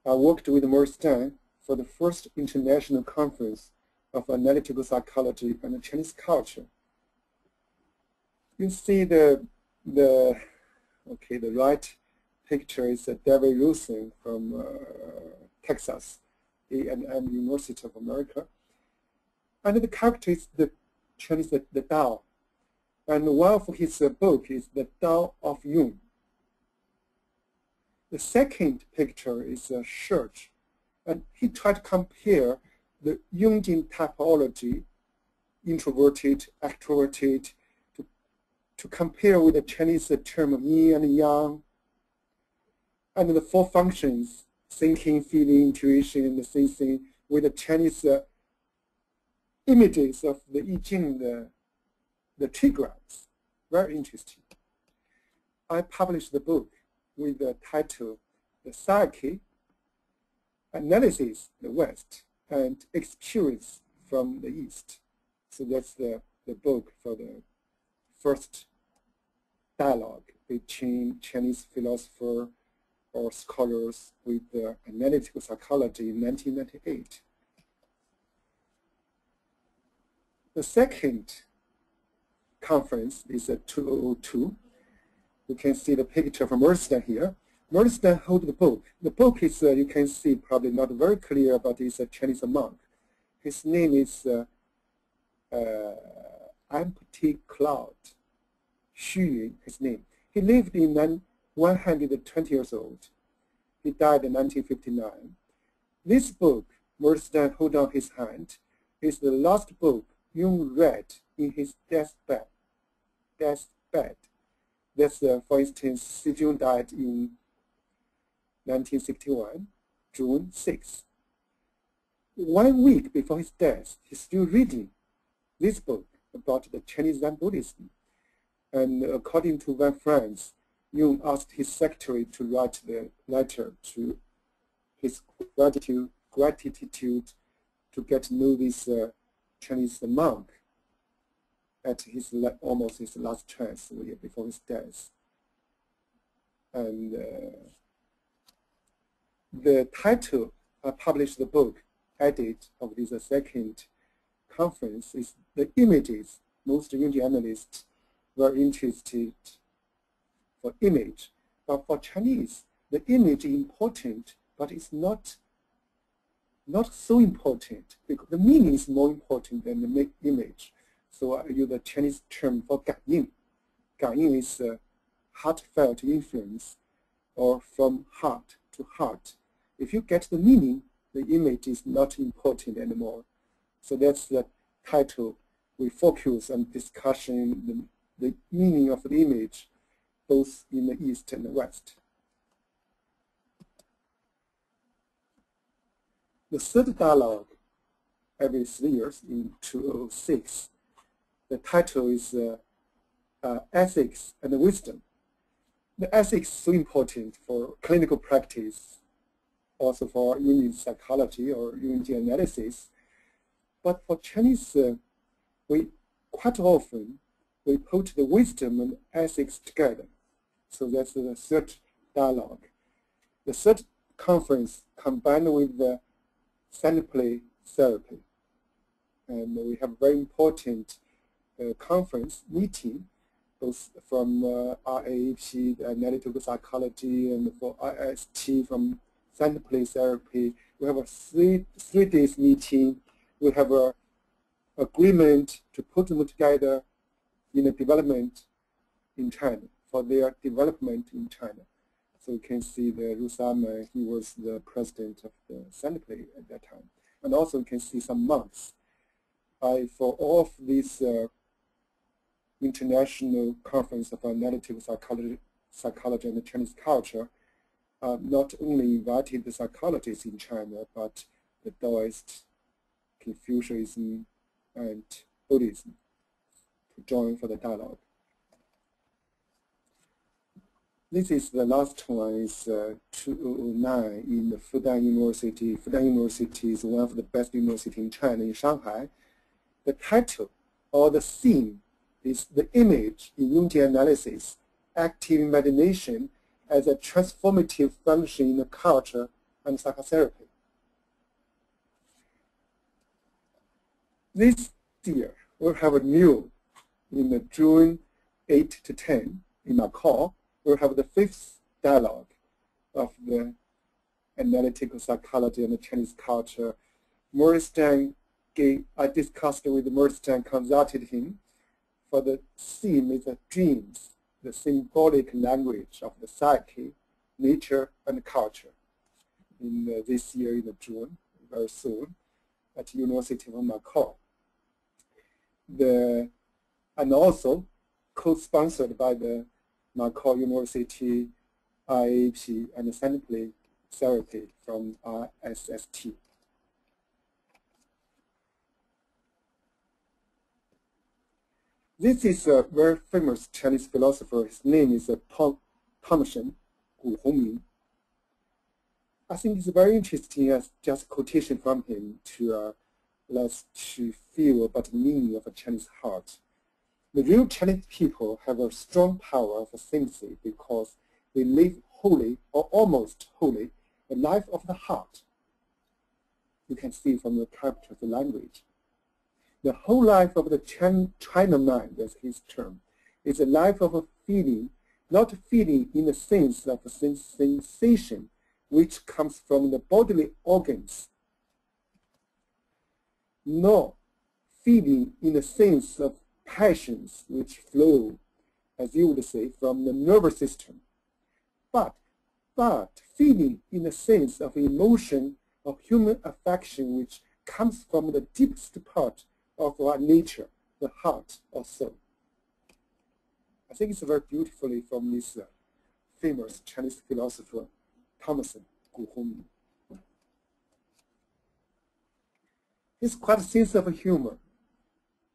I worked with Mordenstern for the first international conference of analytical psychology and Chinese culture. You see the right picture is David Rosen from Texas, A&M University of America. And the character is the Chinese, the Tao. And one of his book is The Tao of Jung. The second picture is a church. And he tried to compare the Jungian typology, introverted, extroverted, to compare with the Chinese term yin and yang, and the four functions, thinking, feeling, intuition, and sensing, with the Chinese images of the I Ching, the trigrams. Very interesting. I published the book with the title, The Psyche, Analysis, the West, and Experience from the East. So that's the book for the first dialogue between Chinese philosophers or scholars with analytical psychology in 1998. The second conference is 2002. You can see the picture from Mordenstern here. Mordenstern holds the book. The book is, you can see, probably not very clear, but it's a Chinese monk. His name is Empty Cloud. Xu Yun, his name. He lived in 120 years old. He died in 1959. This book, Mordenstern holds on his hand, is the last book Jung read in his deathbed. That's, for instance, Si Jun died in 1961, June 6. 1 week before his death, he's still reading this book about the Chinese Zen Buddhism. And according to one friend, Jung asked his secretary to write the letter to his gratitude to get to know this Chinese monk at his almost his last chance before his death. And the title I published the book edit of this second conference is The Images. Most Jungian analysts were interested for image, but for Chinese, the image is important, but it's not so important because the meaning is more important than the image. So I use the Chinese term for 感应. 感应 is heartfelt influence, or from heart to heart. If you get the meaning, the image is not important anymore. So that's the title. We focus on discussion the meaning of the image, both in the East and the West. The third dialogue, every 3 years in 2006, the title is Ethics and Wisdom. The ethics is so important for clinical practice, also for Jungian psychology or Jungian analysis. But for Chinese, we quite often we put the wisdom and ethics together. So that's the third dialogue. The third conference combined with the sample therapy. And we have very important conference meeting, both from RAP, the analytical psychology, and for IST from sample therapy. We have a three days meeting. We have an agreement to put them together in a development in China, for their development in China. So you can see the Rusama, he was the president of the sample at that time. And also you can see some monks. for all of these international conference of analytical psychology and Chinese culture, not only invited the psychologists in China, but the Taoist, Confucianism, and Buddhism to join for the dialogue. This is the last one, is 2009 in the Fudan University. Fudan University is one of the best universities in China, in Shanghai. The title or the theme is the image in Jungian analysis, active imagination as a transformative function in the culture and psychotherapy. This year, we'll have a new, in the June 8 to 10 in Macau, we'll have the 5th dialogue of the analytical psychology and the Chinese culture. I discussed with Maurice Chang, consulted him for the theme is the dreams, the symbolic language of the psyche, nature, and culture. In this year in June, very soon, at University of Macau. And also co-sponsored by the Macau University IAP and Assembly Therapy from RSST. This is a very famous Chinese philosopher. His name is Thompson, Gu Hongming. I think it's very interesting as just quotation from him to let's to feel about the meaning of a Chinese heart. The real Chinese people have a strong power of sympathy because they live wholly or almost wholly the life of the heart. You can see from the character of the language. The whole life of the China mind, that's his term, is a life of a feeling, not feeling in the sense of a sensation which comes from the bodily organs, nor feeling in the sense of passions which flow, as you would say, from the nervous system, but feeling in the sense of emotion of human affection which comes from the deepest part of our nature, the heart or soul. I think it's very beautifully from this famous Chinese philosopher, Thompson, Gu Hongming. He's quite a sense of humor.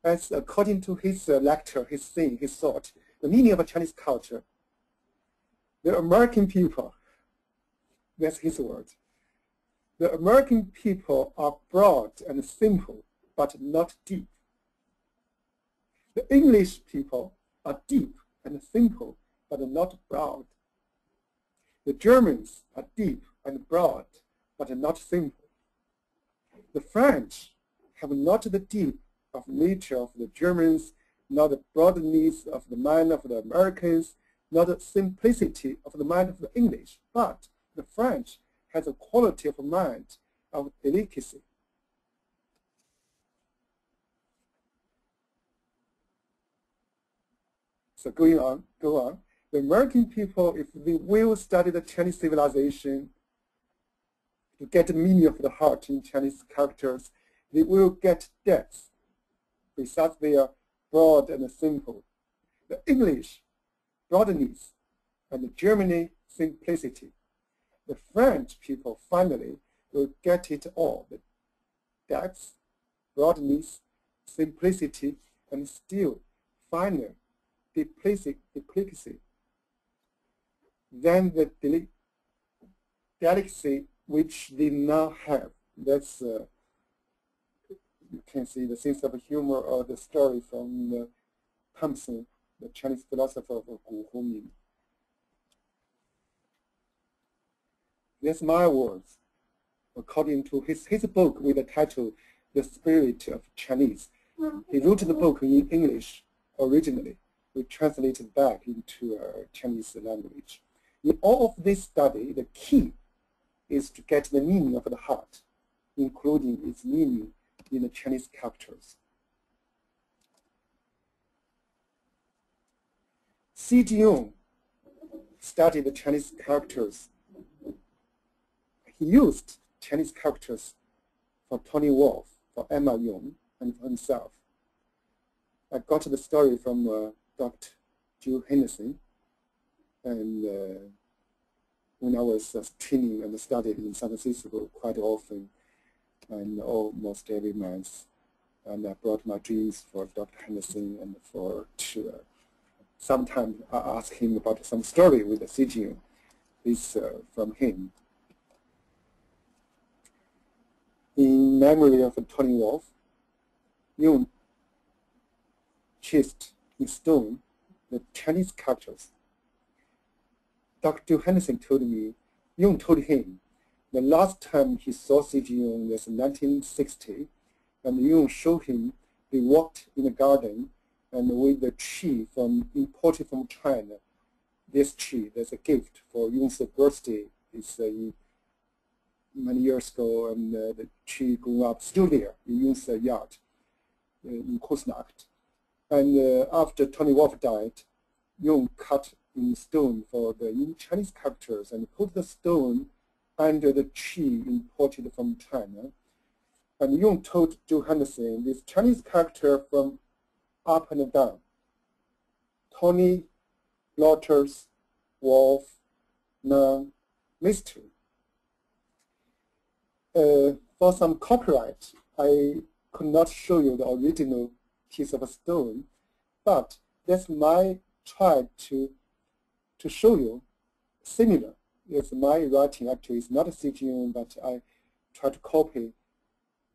As according to his lecture, his thing, his thought, the meaning of a Chinese culture, the American people, that's his word, the American people are broad and simple, but not deep. The English people are deep and simple, but not broad. The Germans are deep and broad, but not simple. The French have not the deep of nature of the Germans, not the broadness of the mind of the Americans, not the simplicity of the mind of the English, but the French has a quality of mind of delicacy. So go on. The American people, if they will study the Chinese civilization, to get the meaning of the heart in Chinese characters, they will get depth, besides they are broad and simple. The English, broadness, and the Germany, simplicity. The French people, finally, will get it all, the depth, broadness, simplicity, and still finer, delicacy. Then the delicacy which they now have. That's you can see the sense of humor or the story from Thompson, the Chinese philosopher of Gu Hongming. That's my words, according to his book with the title The Spirit of Chinese. He wrote the book in English originally. We translated back into Chinese language. In all of this study, the key is to get the meaning of the heart, including its meaning in the Chinese characters. C. Jung studied the Chinese characters. He used Chinese characters for Tony Wolff, for Emma Yong, and for himself. I got the story from Dr. Joe Henderson, and when I was training and studied in San Francisco quite often and almost every month, and I brought my dreams for Dr. Henderson and sometimes I ask him about some story with the CGN. This from him. In memory of Tony Wolff, Jung chased in stone the Chinese characters. Dr. Henderson told me, Jung told him the last time he saw CGN was in 1960, and Jung showed him they walked in the garden and with the tree imported from China. This tree, there's a gift for Jung's birthday. It's many years ago, and the tree grew up still there in Jung's yard in Kusnacht. And after Tony Wolff died, Jung cut in stone for the Chinese characters and put the stone under the tree imported from China. And Jung told Joe Henderson, this Chinese character from up and down, Tony, Lotters, Wolff, None, mystery. For some copyright, I could not show you the original piece of stone, but that's my try to show you similar. It's my writing actually is not a CGN, but I try to copy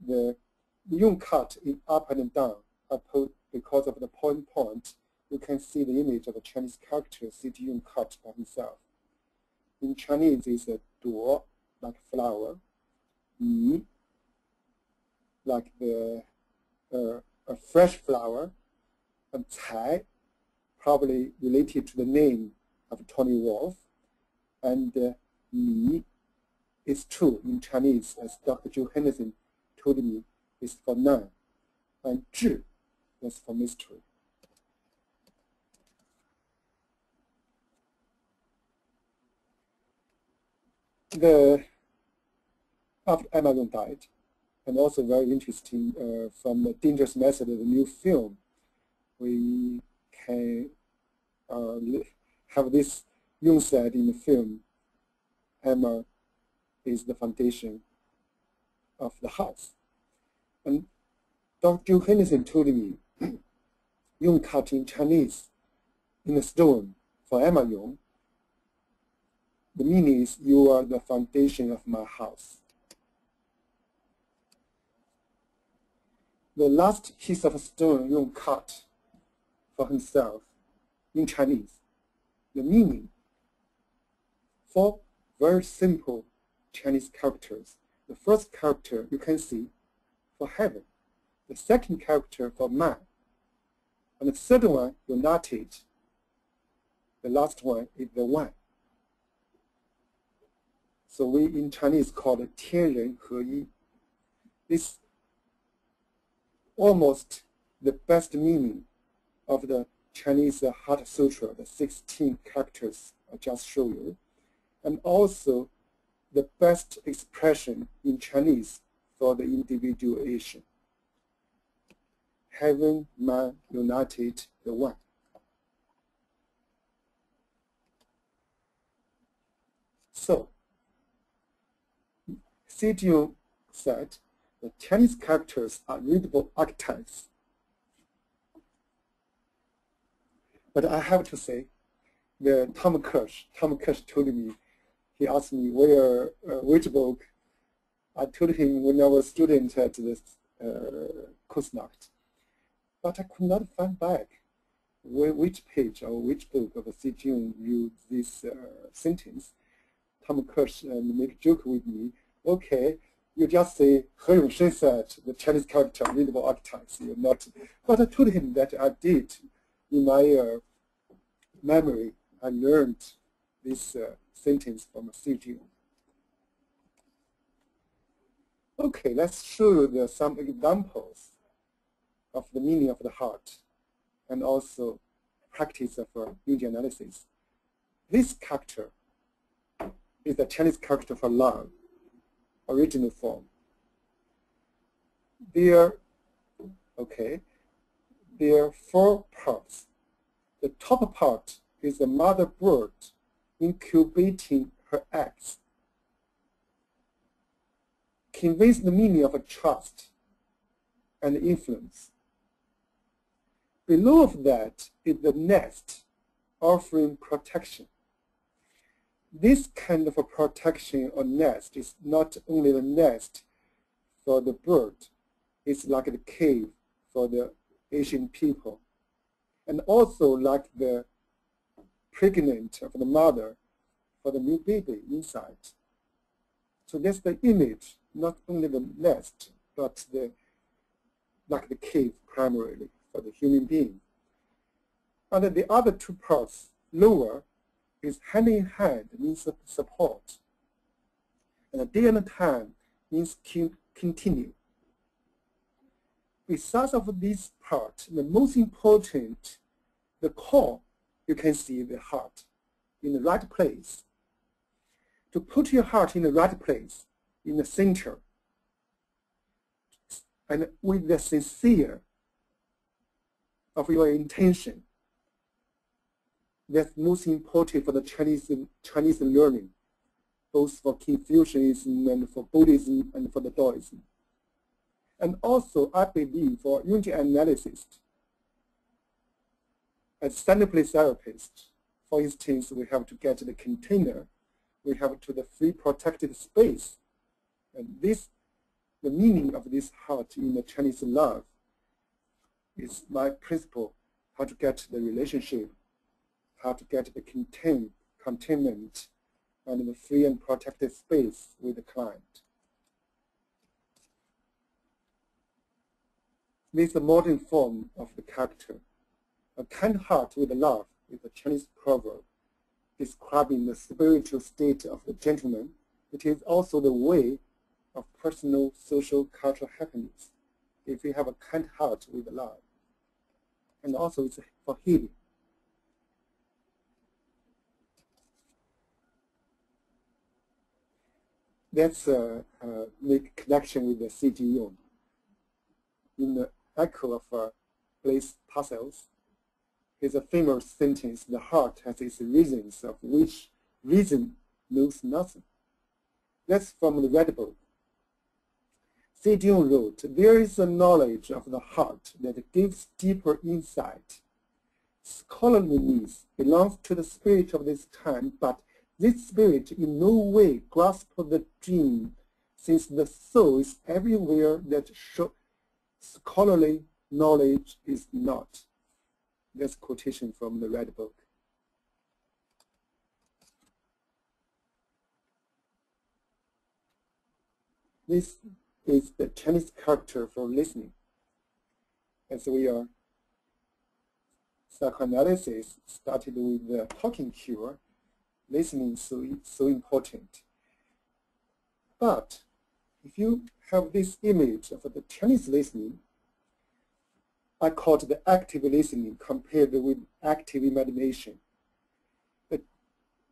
the Jung cut in up and down. I put because of the point, you can see the image of a Chinese character CGN cut by himself. In Chinese, it's a duo, like flower, yi, like a fresh flower, and cai, probably related to the name of Tony Wolff, and mi is true in Chinese, as Dr. Joe Henderson told me, is for none, and zhi is for mystery. After Emma Yong died, and also very interesting from the Dangerous Method of the new film, we can have this Jung said in the film, Emma is the foundation of the house. And Dr. Henderson told me, Jung cut in Chinese in the stone for Emma Jung. The meaning is, you are the foundation of my house. The last piece of stone Jung cut for himself in Chinese, the meaning, four very simple Chinese characters. The first character you can see for heaven, the second character for man, and the third one united. The last one is the one. So we in Chinese call it 天人合一. This almost the best meaning of the Chinese Heart Sutra, the 16 characters I just showed you, and also the best expression in Chinese for the individuation. Heaven, man, united, the one. So, CGN said the Chinese characters are readable archetypes. But I have to say, Tom Kirsch told me, he asked me which book. I told him when I was a student at this Kusnacht, but I could not find back which page or which book of CGN used this sentence. Tom Kirsch make a joke with me. Okay, you just say He Yongsheng said the Chinese character readable archetypes. You're not. But I told him that I did in my memory. I learned this sentence from CGN. Okay, let's show you some examples of the meaning of the heart and also practice of Jungian analysis. This character is the Chinese character for love, original form. Their Okay, there are 4 parts. The top part is the mother bird incubating her eggs, conveys the meaning of a trust and influence. Below of that is the nest, offering protection. This kind of a protection or nest is not only the nest for the bird, it's like the cave for the Asian people, and also like the pregnant of the mother for the new baby inside. So that's the image, not only the nest, but like the cave primarily for the human being. And the other 2 parts, lower, is hand in hand, means support. And the day and time means continue. Besides of this part, the most important, the core, you can see the heart in the right place. To put your heart in the right place, in the center, and with the sincere of your intention, that's most important for the Chinese learning, both for Confucianism and for Buddhism and for the Taoism. And also, I believe for Jungian analysis, as center place therapist, for instance, we have to get the container, we have to the free protected space, and this, the meaning of this heart in the Chinese love is my principle, how to get the relationship, how to get the containment and the free and protected space with the client. This is the modern form of the character. A kind heart with love is a Chinese proverb describing the spiritual state of the gentleman. It is also the way of personal, social, cultural happiness if you have a kind heart with love. And also it's for healing. Let's make connection with the C.G. Jung. In the Echo of Blaise Pascal's, is a famous sentence, the heart has its reasons of which reason knows nothing. That's from the Red Book. C.G. Jung wrote, there is a knowledge of the heart that gives deeper insight. Scholarly needs belongs to the spirit of this time, but this spirit in no way grasps the dream, since the soul is everywhere that scholarly knowledge is not. That's a quotation from the Red Book. This is the Chinese character for listening. As we are psychoanalysis started with the talking cure, listening is so important. But if you have this image of the Chinese listening, I call it the active listening compared with active imagination. The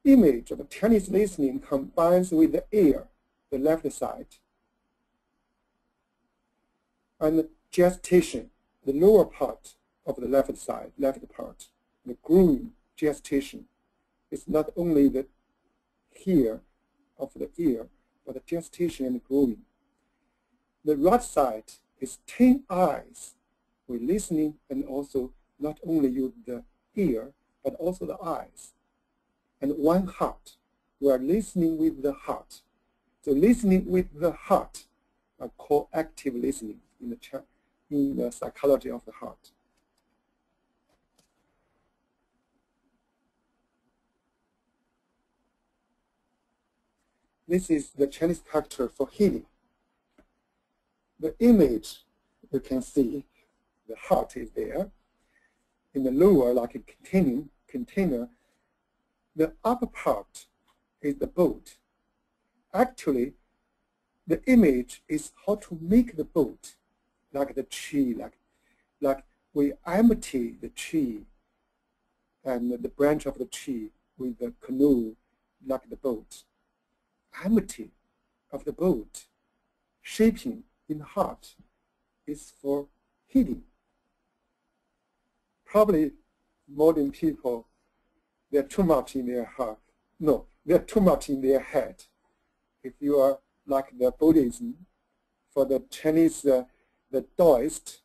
image of the Chinese listening combines with the ear, the left side, and the gestation, the lower part of the left side, left part, the growing gestation. It's not only the here of the ear, but the gestation and growing. The right side is 10 eyes. We're listening and also not only use the ear, but also the eyes. And 1 heart. We are listening with the heart. So listening with the heart are called active listening in the psychology of the heart. This is the Chinese character for healing. The image, you can see, the heart is there. In the lower, like a container, the upper part is the boat. Actually, the image is how to make the boat, like the tree, like we empty the tree and the branch of the tree with the canoe, like the boat. Empty of the boat, shaping in the heart is for healing. Probably modern people, they're too much in their heart. No, they're too much in their head. If you are like the Buddhism, for the Chinese, the Taoist,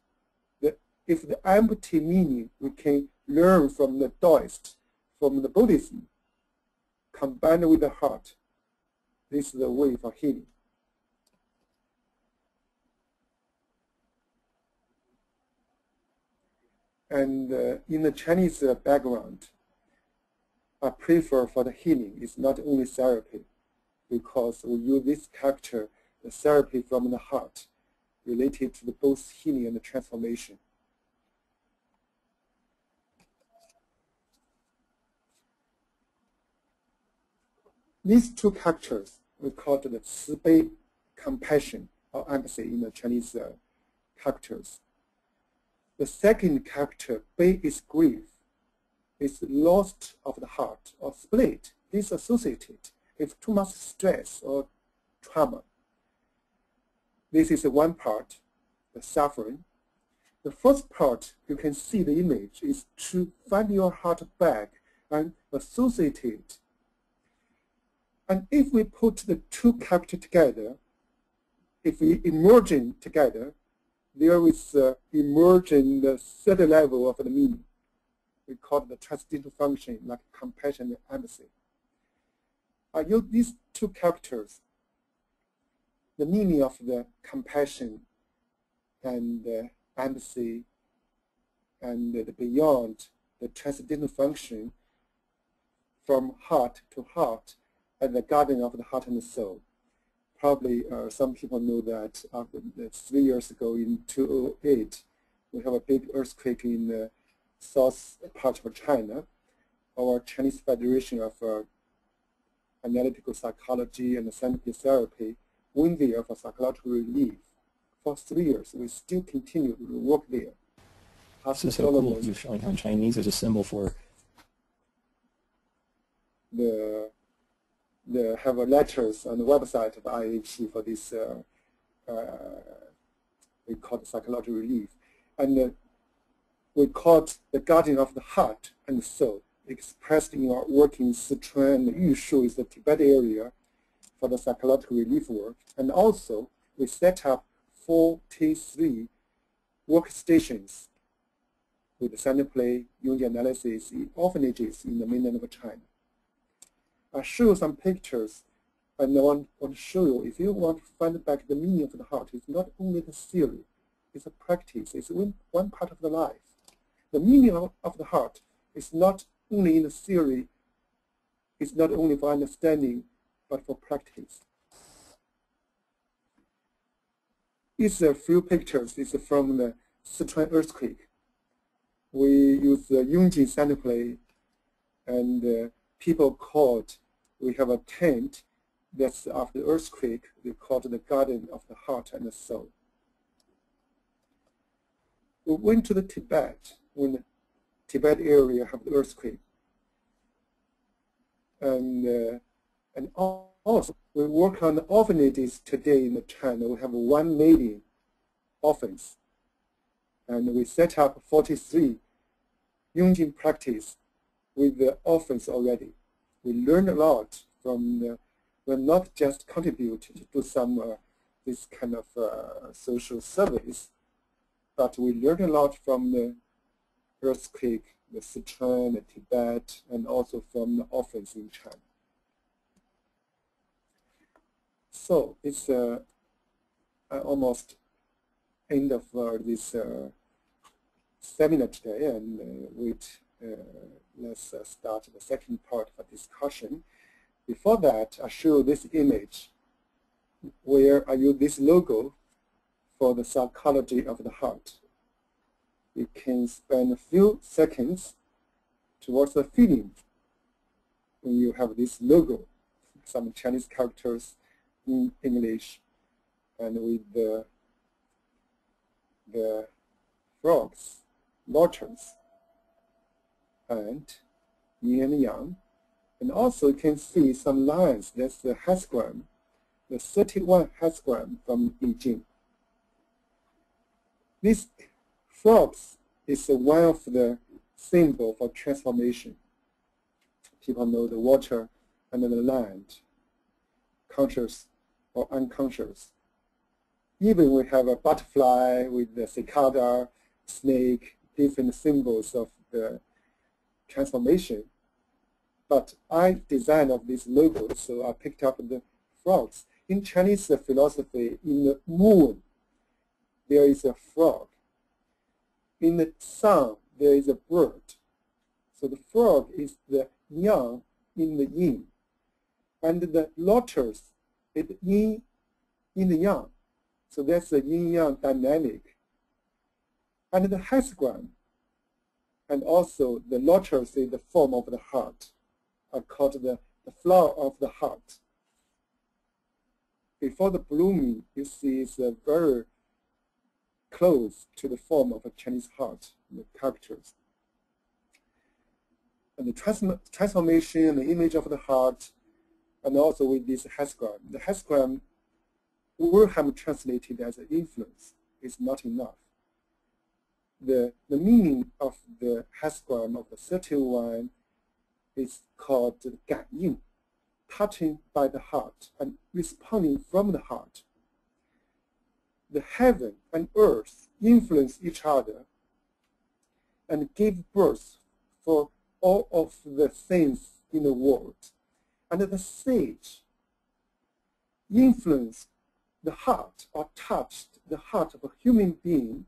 if the empty meaning we can learn from the Taoist, from the Buddhism, combined with the heart, this is the way for healing. And in the Chinese background, I prefer for the healing is not only therapy, because we use this character, the therapy from the heart, related to the both healing and the transformation. These two characters, we call it the 慈悲, compassion, or empathy in the Chinese characters. The second character, 悲, is grief. It's lost of the heart or split, disassociated with too much stress or trauma. This is one part, the suffering. The first part, you can see the image, is to find your heart back and associate it. And if we put the two characters together, if we merge them together, there is emerging the third level of the meaning. We call it the transcendental function, like compassion and empathy. I use these two characters, the meaning of the compassion and empathy and the beyond the transcendental function from heart to heart and the garden of the heart and the soul. Probably some people know that 3 years ago in 2008, we have a big earthquake in the south part of China. Our Chinese Federation of Analytical Psychology and Scientific Therapy went there for psychological relief. For 3 years, we still continue to work there. This is so cool. You're showing how Chinese is a symbol for They have letters on the website of IAP for this, we call it psychological relief. And we call it the guardian of the heart and the soul, expressed in our work in Sichuan and Yushu is the Tibet area for the psychological relief work. And also, we set up 43 workstations with center play, Jungian analysis in orphanages in the mainland of China. I'll show you some pictures, and I want to show you, if you want to find back the meaning of the heart, it's not only the theory, it's a practice, it's one part of the life. The meaning of the heart is not only in the theory, it's not only for understanding, but for practice. These are a few pictures. This is from the Sichuan earthquake. We use the Jungian center play, and people called, we have a tent that's after the earthquake, they called the garden of the heart and the soul. We went to the Tibet when the Tibet area have the earthquake. And also, we work on the orphanages today in China. We have 1 million orphans. And we set up 43 Jungian practice with the orphans already. We learned a lot from we're not just contribute to do some this kind of social service, but we learned a lot from the earthquake, the Sichuan, the Tibet, and also from the orphans in China. So it's almost end of this seminar today, and let's start the second part of the discussion. Before that, I show you this image where I use this logo for the psychology of the heart. You can spend a few seconds towards the feeling when you have this logo, some Chinese characters in English, and with the frogs, waters, and yin and yang. And also you can see some lines. That's the hexagram, the 31 hexagram from I Ching. This frogs is one of the symbols for transformation. People know the water and the land, conscious or unconscious. Even we have a butterfly with the cicada, snake, different symbols of the transformation. But I designed of this logo, so I picked up the frogs. In Chinese philosophy, in the moon, there is a frog. In the sun, there is a bird. So the frog is the yang in the yin. And the lotus is yin in the yang. So that's the yin-yang dynamic. And the hexagram, and also the lotus is the form of the heart, are called the flower of the heart. Before the blooming, you see it's very close to the form of a Chinese heart, the characters. And the transformation, the image of the heart, and also with this hexagram. The hexagram will have translated as an influence. It's not enough. The meaning of the hexagram of the 31 is called 感应, touching by the heart and responding from the heart. The heaven and earth influence each other and give birth for all of the things in the world. And the sage influenced the heart or touched the heart of a human being.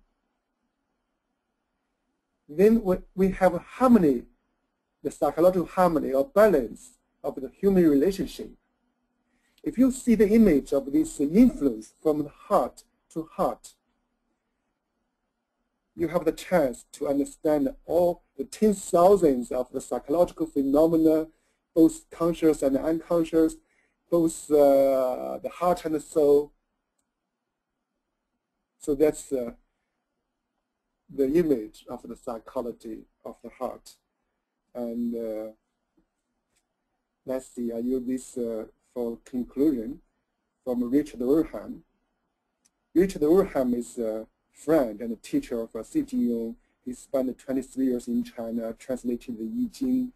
Then we have harmony, the psychological harmony or balance of the human relationship. If you see the image of this influence from the heart to heart, you have the chance to understand all the 10,000s of the psychological phenomena, both conscious and unconscious, both the heart and the soul. So that's the image of the psychology of the heart. And let's see, I use this for conclusion from Richard Urham. Richard Urham is a friend and a teacher of C.G. Jung. He spent 23 years in China, translated the I Ching,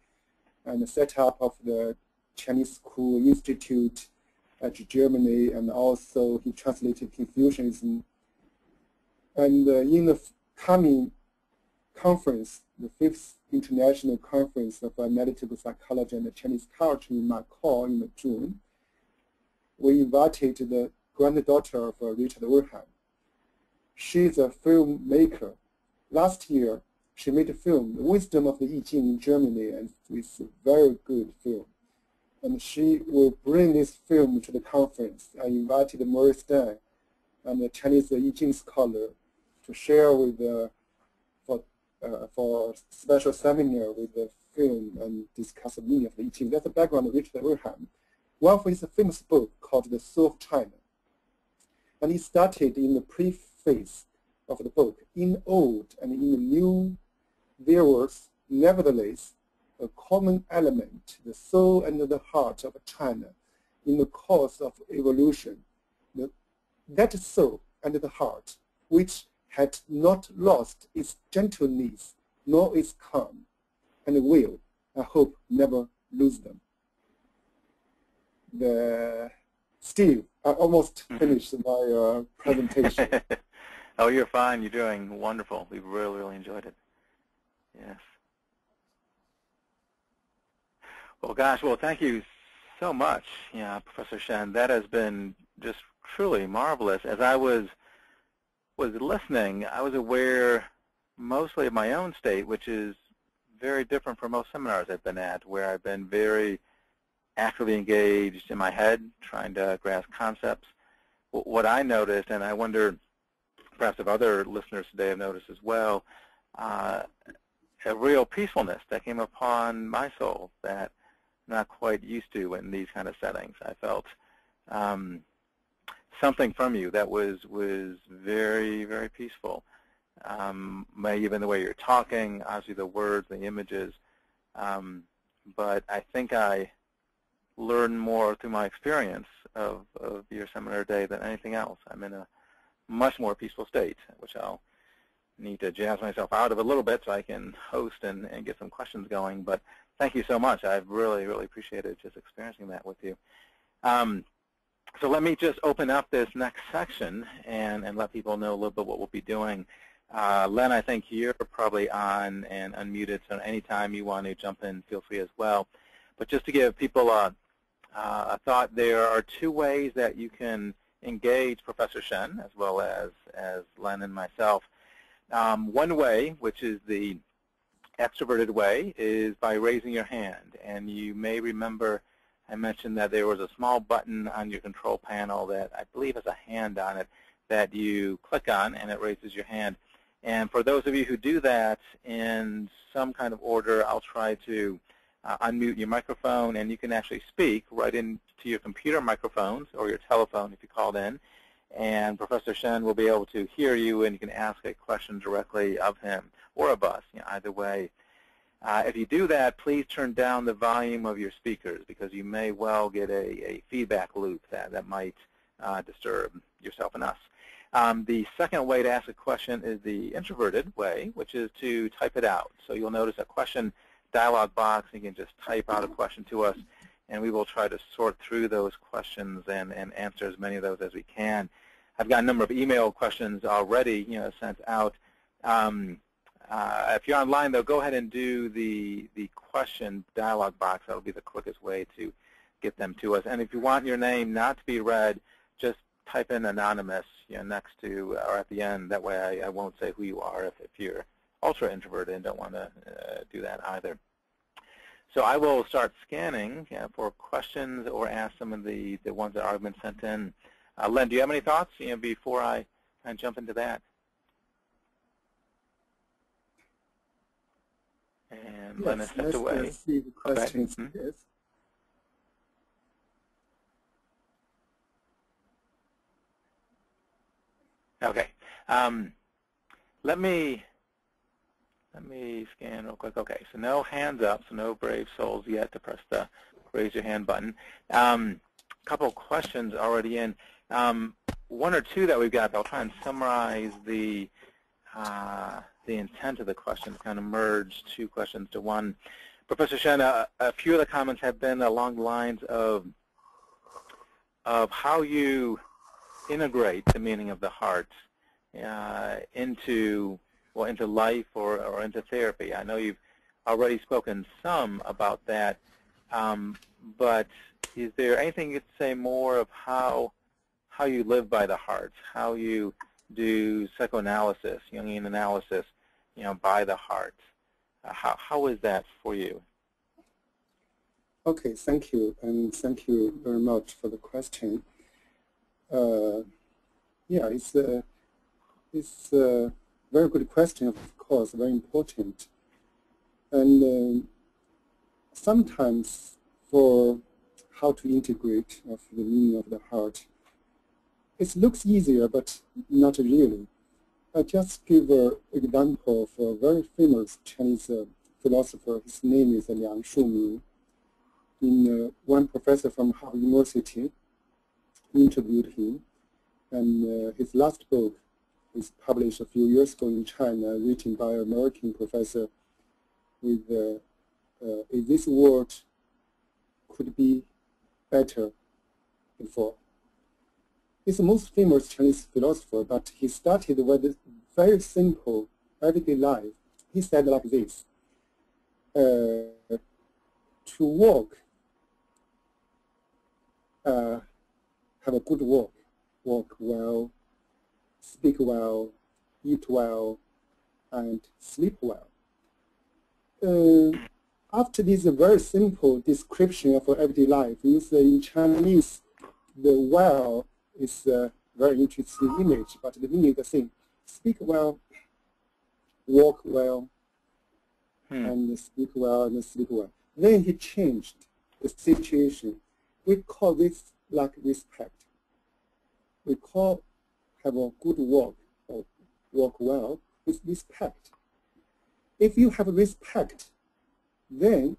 and set up of the Chinese School Institute at Germany, and also he translated Confucianism. And in the coming conference, the 5th International Conference of Analytical Psychology and the Chinese Culture in Macau in June, we invited the granddaughter of Richard Urham. She's a filmmaker. Last year, she made a film, The Wisdom of the I Ching in Germany, and it's a very good film. And she will bring this film to the conference. I invited Maurice Stein and a Chinese I Ching scholar to share with for special seminar with the film and discuss the meaning of the I Ching. That's the background of Richard Urham. One of his famous book called The Soul of China. And he started in the preface of the book. In old and in the new, there was nevertheless a common element, the soul and the heart of China in the course of evolution. That soul and the heart, which had not lost its gentleness nor its calm, and will, I hope, never lose them. Steve, I almost finished my presentation. Oh, you're fine. You're doing wonderful. We really, really enjoyed it. Yes. Well, gosh, well, thank you so much, Professor Shen. That has been just truly marvelous. As I was listening, I was aware mostly of my own state, which is very different from most seminars I've been at, where I've been very actively engaged in my head, trying to grasp concepts. What I noticed, and I wonder perhaps if other listeners today have noticed as well, a real peacefulness that came upon my soul that I'm not quite used to in these kind of settings. I felt something from you that was very, very peaceful. Even the way you're talking, obviously the words, the images. But I think I learned more through my experience of your seminar day than anything else. I'm in a much more peaceful state, which I'll need to jazz myself out of a little bit so I can host and get some questions going. But thank you so much. I've really, really appreciated just experiencing that with you. So let me just open up this next section and let people know a little bit what we'll be doing. Len, I think you're probably on and unmuted, so anytime you want to jump in, feel free as well. But just to give people a thought, there are two ways that you can engage Professor Shen as well as Len and myself. One way, which is the extroverted way, is by raising your hand. And you may remember I mentioned that there was a small button on your control panel that I believe has a hand on it that you click on, and it raises your hand. And for those of you who do that in some kind of order, I'll try to unmute your microphone, and you can actually speak right into your computer microphones or your telephone if you called in. And Professor Shen will be able to hear you, and you can ask a question directly of him or of us, either way. If you do that, please turn down the volume of your speakers, because you may well get a feedback loop that might disturb yourself and us. The second way to ask a question is the introverted way, which is to type it out. So you'll notice a question dialog box, and you can just type out a question to us, and we will try to sort through those questions and answer as many of those as we can. I've got a number of email questions already sent out. If you're online, though, go ahead and do the question dialog box. That will be the quickest way to get them to us. And if you want your name not to be read, just type in anonymous next to or at the end. That way I won't say who you are if you're ultra introverted and don't want to do that either. So I will start scanning for questions or ask some of the ones that have been sent in. Len, do you have any thoughts before I jump into that? And Len has stepped away. Let's see the questions. Okay. Yes. Okay. Let me scan real quick. Okay, so no hands up, so no brave souls yet to press the raise your hand button. Couple questions already in. One or two that we've got, I'll try and summarize the intent of the question, to kind of merge two questions to one. Professor Shen, a few of the comments have been along the lines of how you integrate the meaning of the heart into life or into therapy. I know you've already spoken some about that, but is there anything you'd say more of how you live by the heart, how you do psychoanalysis, Jungian analysis, by the heart? How is that for you? Okay, thank you, and thank you very much for the question. Yeah, it's a very good question, of course, very important. And sometimes for how to integrate of the meaning of the heart, it looks easier, but not really. I just give an example of a very famous Chinese philosopher. His name is Liang Shuming. One professor from Harvard University interviewed him, and his last book was published a few years ago in China, written by an American professor with, if this world could be better before. He's the most famous Chinese philosopher, but he started with a very simple everyday life. He said like this: to walk, have a good walk, walk well, speak well, eat well, and sleep well. After this very simple description of everyday life, in Chinese, the well is a very interesting image, but the meaning is the same. Speak well, walk well, and speak well and sleep well. Then he changed the situation. We call this like respect. We call have a good walk or walk well with respect. If you have respect, then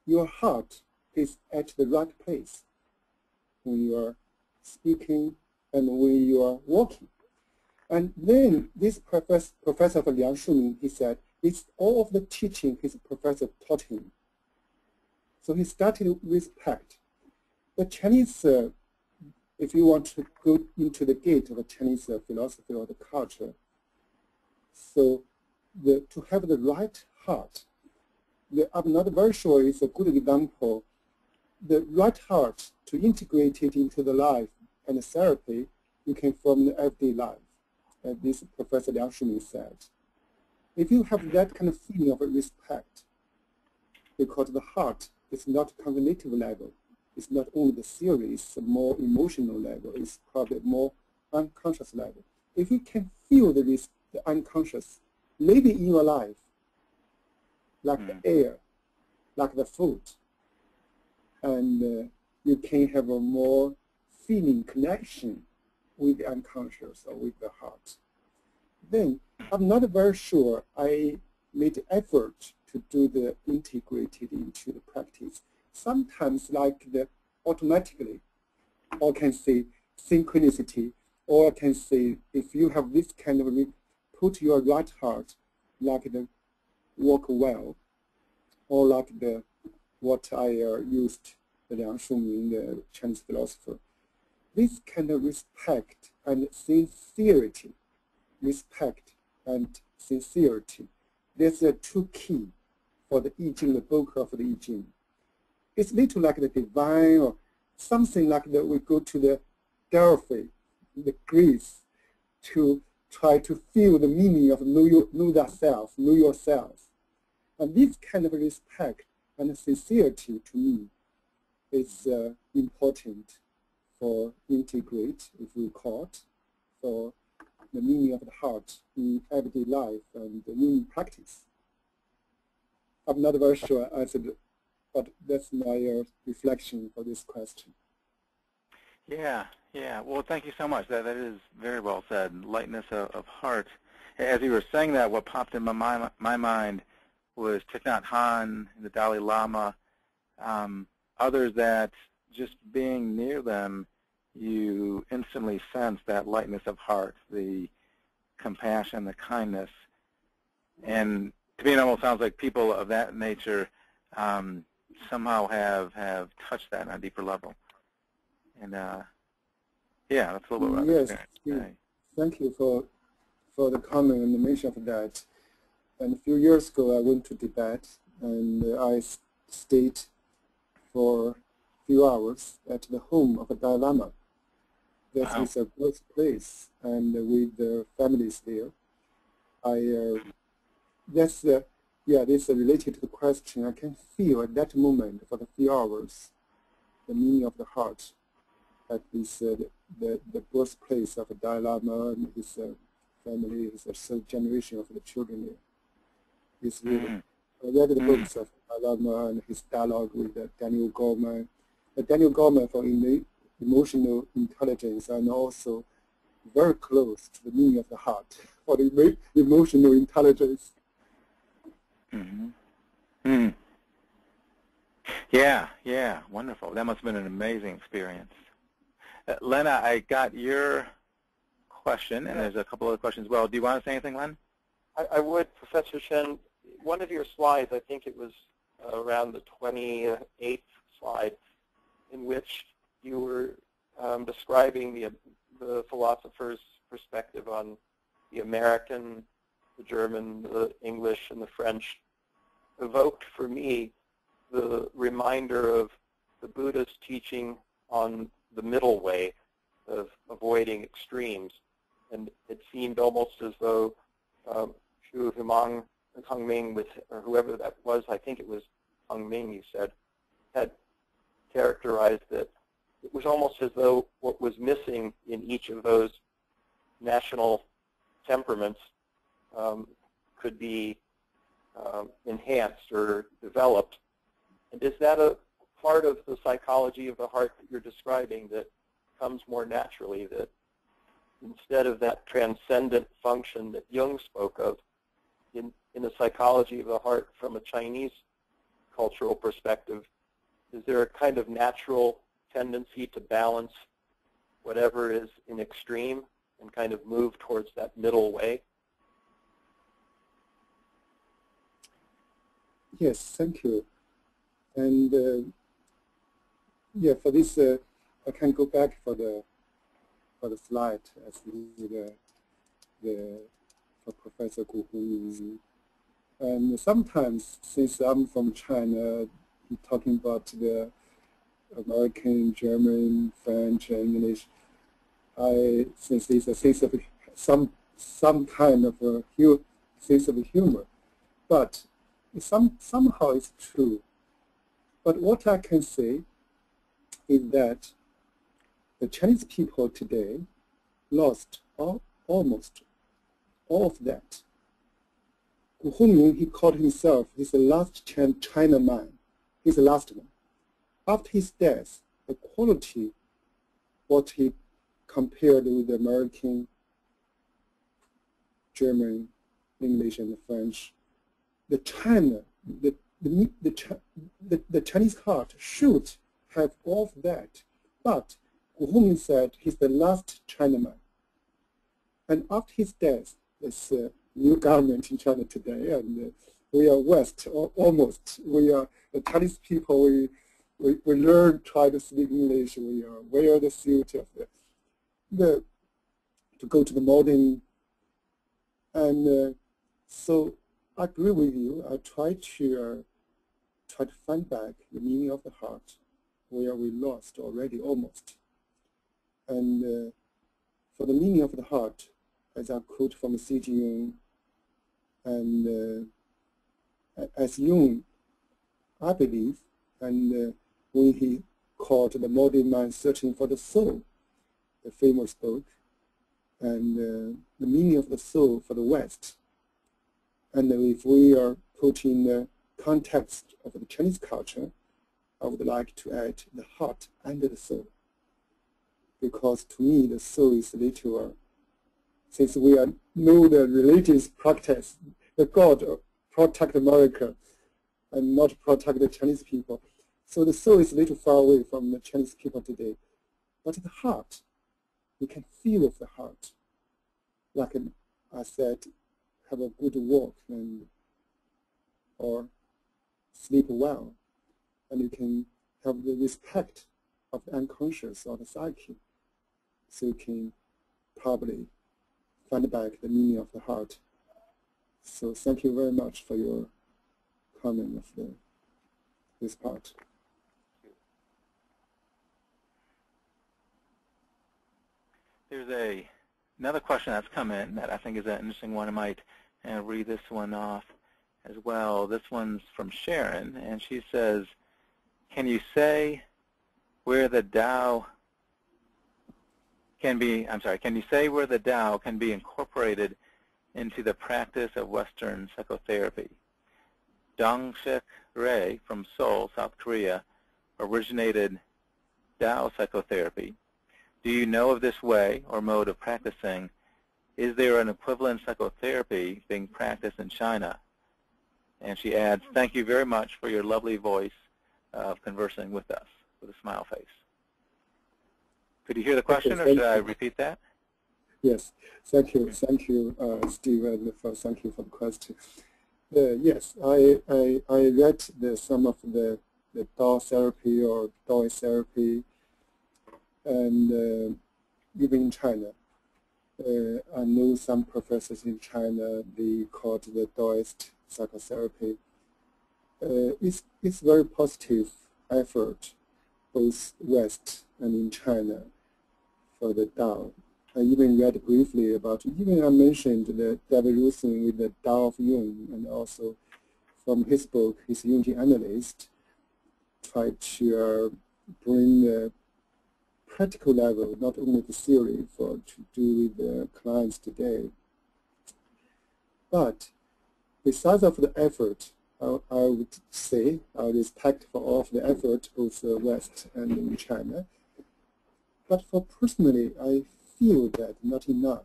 your heart is at the right place when you are speaking, and when you are walking. And then this professor for Liang Shuming, he said, it's all of the teaching his professor taught him. So he started with respect. The Chinese, if you want to go into the gate of the Chinese philosophy or the culture, so to have the right heart, I'm not very sure it's a good example. The right heart, to integrate it into the life and the therapy, you can from the everyday life, as this Professor Liang Shuming said. If you have that kind of feeling of respect, because the heart is not cognitive level, it's not only the theory, it's a more emotional level, it's probably more unconscious level. If you can feel the unconscious living in your life, like the air, like the food, and you can have a more feeling connection with the unconscious or with the heart. Then I'm not very sure I made effort to do the integrated into the practice. Sometimes like the automatically, or can say synchronicity, or I can say if you have this kind of put your right heart like the walk well, or like the what I used the Liang Shuming, the Chinese philosopher. This kind of respect and sincerity, that's the two key for the I Ching, the book of the I Ching. It's little like the divine or something like that we go to the Delphi, the Greece, to try to feel the meaning of know thyself, know yourself. And this kind of respect and sincerity to me is important for integrate, if we call it, for the meaning of the heart in everyday life and in practice. I'm not very sure I answered, but that's my reflection for this question. Yeah. Well, thank you so much. That is very well said. Lightness of heart. As you were saying that, what popped in my mind was Thich Nhat Hanh, the Dalai Lama, others that just being near them, you instantly sense that lightness of heart, the compassion, the kindness. And to me, it almost sounds like people of that nature somehow have touched that on a deeper level. And yeah, that's a little bit about yes, experience. Thank you for the comment and the mention of that. And a few years ago, I went to Tibet, and I stayed for a few hours at the home of a Dalai Lama. That is a birthplace, and with the families there. This is related to the question. I can feel at that moment for the few hours the meaning of the heart at this the birthplace of the Dalai Lama and his family, his third generation of the children there. It's really, I read the books of Dalai Lama and his dialogue with Daniel Goleman. Daniel Goleman for emotional intelligence, and also very close to the meaning of the heart for the emotional intelligence. Yeah, wonderful. That must have been an amazing experience. Lena, I got your question, and there's a couple other questions as well. Do you want to say anything, Len? I would, Professor Shen. One of your slides, I think it was around the 28th slide, in which you were describing the philosopher's perspective on the American, the German, the English, and the French, evoked for me the reminder of the Buddha's teaching on the middle way of avoiding extremes. And it seemed almost as though Xu Hongming, or whoever that was, I think it was Hongming, you said, had characterized it. It was almost as though what was missing in each of those national temperaments could be enhanced or developed. And is that a part of the psychology of the heart that you're describing that comes more naturally, that instead of that transcendent function that Jung spoke of, in the psychology of the heart from a Chinese cultural perspective, is there a kind of natural tendency to balance whatever is in extreme and kind of move towards that middle way? Yes, thank you. And yeah, for this, I can go back for the slide as for Professor Gu Hongyu. And sometimes, since I'm from China, talking about the American, German, French, and English, since it's a sense of some kind of a sense of humor, but somehow it's true. But what I can say is that the Chinese people today lost almost all of that. Gu Hongyu, he called himself, he's the last Chinaman. He's the last one. After his death, the quality, what he compared with the American, German, English, and French, the Chinese heart should have all of that. But Gu Hongyu said he's the last Chinaman. And after his death, there's a new government in China today, and we are West, almost. We are the Chinese people. We learn, try to speak English. We wear the suit of to go to the modern. And so I agree with you. I try to find back the meaning of the heart, where we lost already almost. And for the meaning of the heart, as I quote from C.G. Jung, and as Jung, I believe, and when he called the modern man searching for the soul, the famous book, and the meaning of the soul for the West. And if we are put in the context of the Chinese culture, I would like to add the heart and the soul. Because to me, the soul is literal. Since we know the religious practice, the God protect America and not protect the Chinese people. So the soul is a little far away from the Chinese people today. But the heart, we can feel of the heart. Like I said, have a good walk or sleep well. And you can have the respect of the unconscious or the psyche. So you can probably find back the meaning of the heart. So thank you very much for your comment of this part. There's another question that's come in that I think is an interesting one. I might read this one off as well. This one's from Sharon, and she says, can you say where the Tao can be incorporated into the practice of Western psychotherapy? Dong-Shik Ray from Seoul, South Korea, originated Tao psychotherapy. Do you know of this way or mode of practicing? Is there an equivalent psychotherapy being practiced in China? And she adds, thank you very much for your lovely voice of conversing with us, with a smile face. Could you hear the question, or should I repeat that? Yes, thank you, Steve, and thank you for the question. Yes, I read some of the Tao therapy or Taoist therapy, and even in China. I know some professors in China, they call it the Taoist psychotherapy. It's very positive effort, both West and in China, for the Tao. I even read briefly about, I mentioned the W-03 with the Tao of Jung, and also from his book, his Jungian analyst, tried to bring the practical level, not only the theory, to do with the clients today. But besides of the effort, I would say I respect for all of the effort, both West and in China. But for personally, I feel that not enough.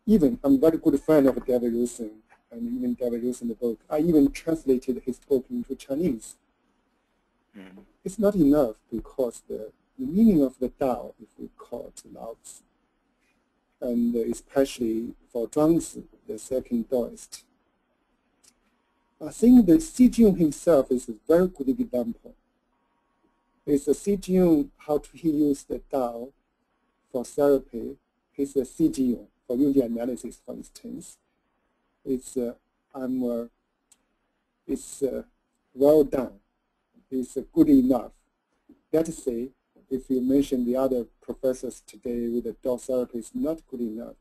Even I'm a very good friend of W-03, and even W-03 the book. I even translated his book into Chinese. It's not enough because the meaning of the Tao, if we call it Lao Tzu, and especially for Zhuangzi, the second Taoist. I think that Xi Jinping himself is a very good example. It's Xi Jinping, how he used the Tao for therapy. He's a Xi Jinping for Jungian analysis, for instance. It's well done. It's good enough. Let's say, if you mention the other professors today with the Tao therapy is not good enough.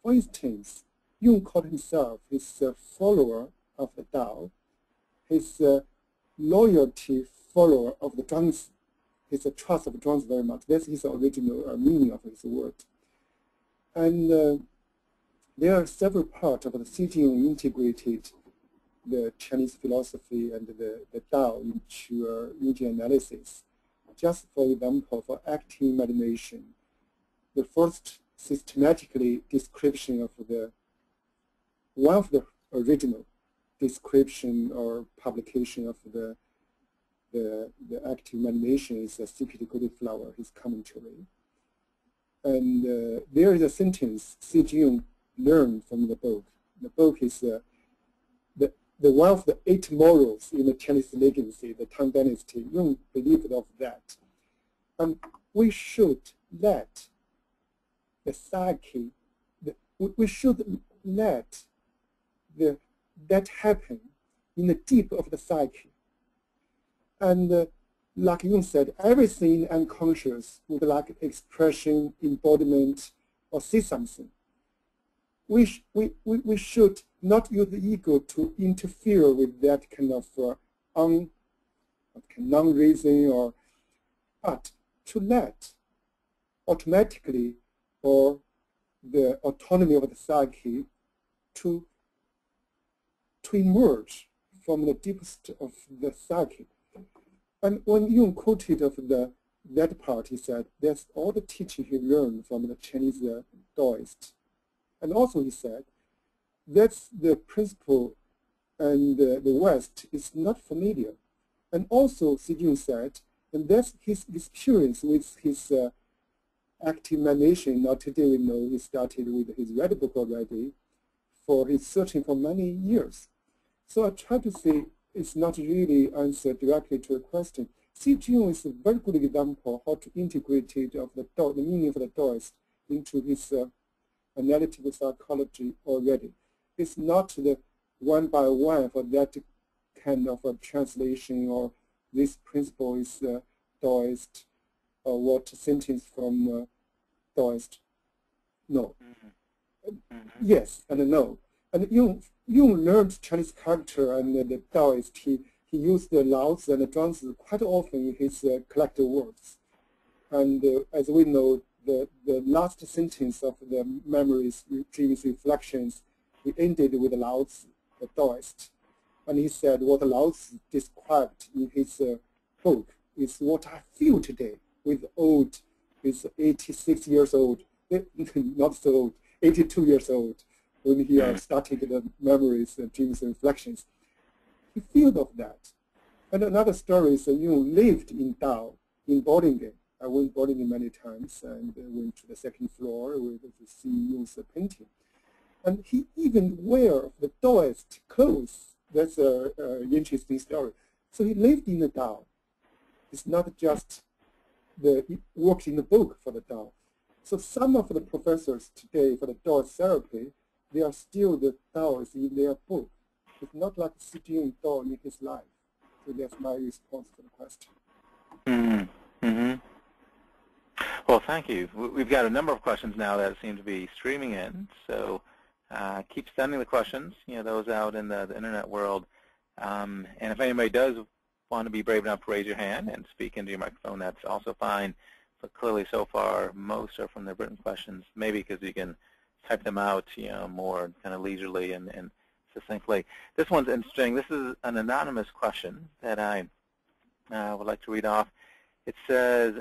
For instance, Jung called himself his follower of the Tao, his loyalty follower of the Zhuangzi, his trust of Zhuangzi very much. That's his original meaning of his word. And there are several parts of the Xi Jinping integrated the Chinese philosophy and the Tao into Jungian analysis. Just for example, for active imagination, the first systematically description of one of the original description or publication of the active imagination is a secret good flower, his commentary. And there is a sentence Xi Jinping learned from the book. The book is the one of the 8 morals in the Chinese legacy, the Tang Dynasty. Jung believed of that. And we should let the psyche, we should let that happen in the deep of the psyche. And like Jung said, everything unconscious would like expression, embodiment, or say something. We should not use the ego to interfere with that kind of non-reason, but to let automatically, or the autonomy of the psyche to emerge from the deepest of the psyche. And when Jung quoted of that part, he said, that's all the teaching he learned from the Chinese Taoists. And also he said, that's the principle, and the West is not familiar. And also Xi Jinping said, and that's his experience with his active imagination. Now today we know he started with his red book already, for his searching for many years. So I try to say it's not really answer directly to a question. Xi Jinping is a very good example how to integrate it of the meaning of the Taoist into his analytical psychology already. It's not the one by one for that kind of a translation, or this principle is Taoist, or what sentence from Taoist. No. Yes and no. And Jung learned Chinese character and the Taoist. He used the Lao Tzu and the Zhuangzi quite often in his collected works. And as we know, the last sentence of the Memories, Dreams, Reflections, he ended with Lao Tzu, the Taoist. And he said, what Lao Tzu described in his book is what I feel today with 86 years old, not so old, 82 years old, when he started the Memories, Dreams, and Reflections. He felt of that. And another story is Jung lived in Tao, in Boardingen. I went Boardingen many times and went to the second floor to see Jung's painting. And he even wear the Taoist clothes. That's an interesting story. So he lived in the Tao. It's not just he worked in the book for the Tao. So some of the professors today for the Taoist therapy, they are still the Taoists in their book. It's not like Xi Jinping Tao in his life. So that's my response to the question. Well, thank you. We've got a number of questions now that seem to be streaming in. So keep sending the questions, those out in the internet world. And if anybody does want to be brave enough to raise your hand and speak into your microphone, that's also fine. But clearly, so far, most are from the written questions, maybe because you can type them out, more kind of leisurely and succinctly. This one's interesting. This is an anonymous question that I would like to read off. It says,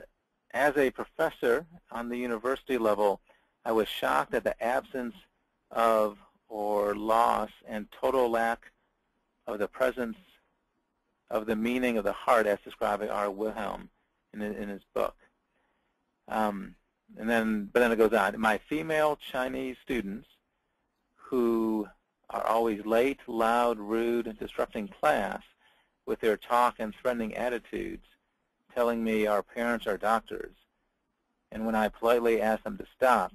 as a professor on the university level, I was shocked at the absence of or loss and total lack of the presence of the meaning of the heart as described by R. Wilhelm in his book. but then it goes on. My female Chinese students who are always late, loud, rude, and disrupting class with their talk and threatening attitudes, telling me our parents are doctors, and when I politely ask them to stop,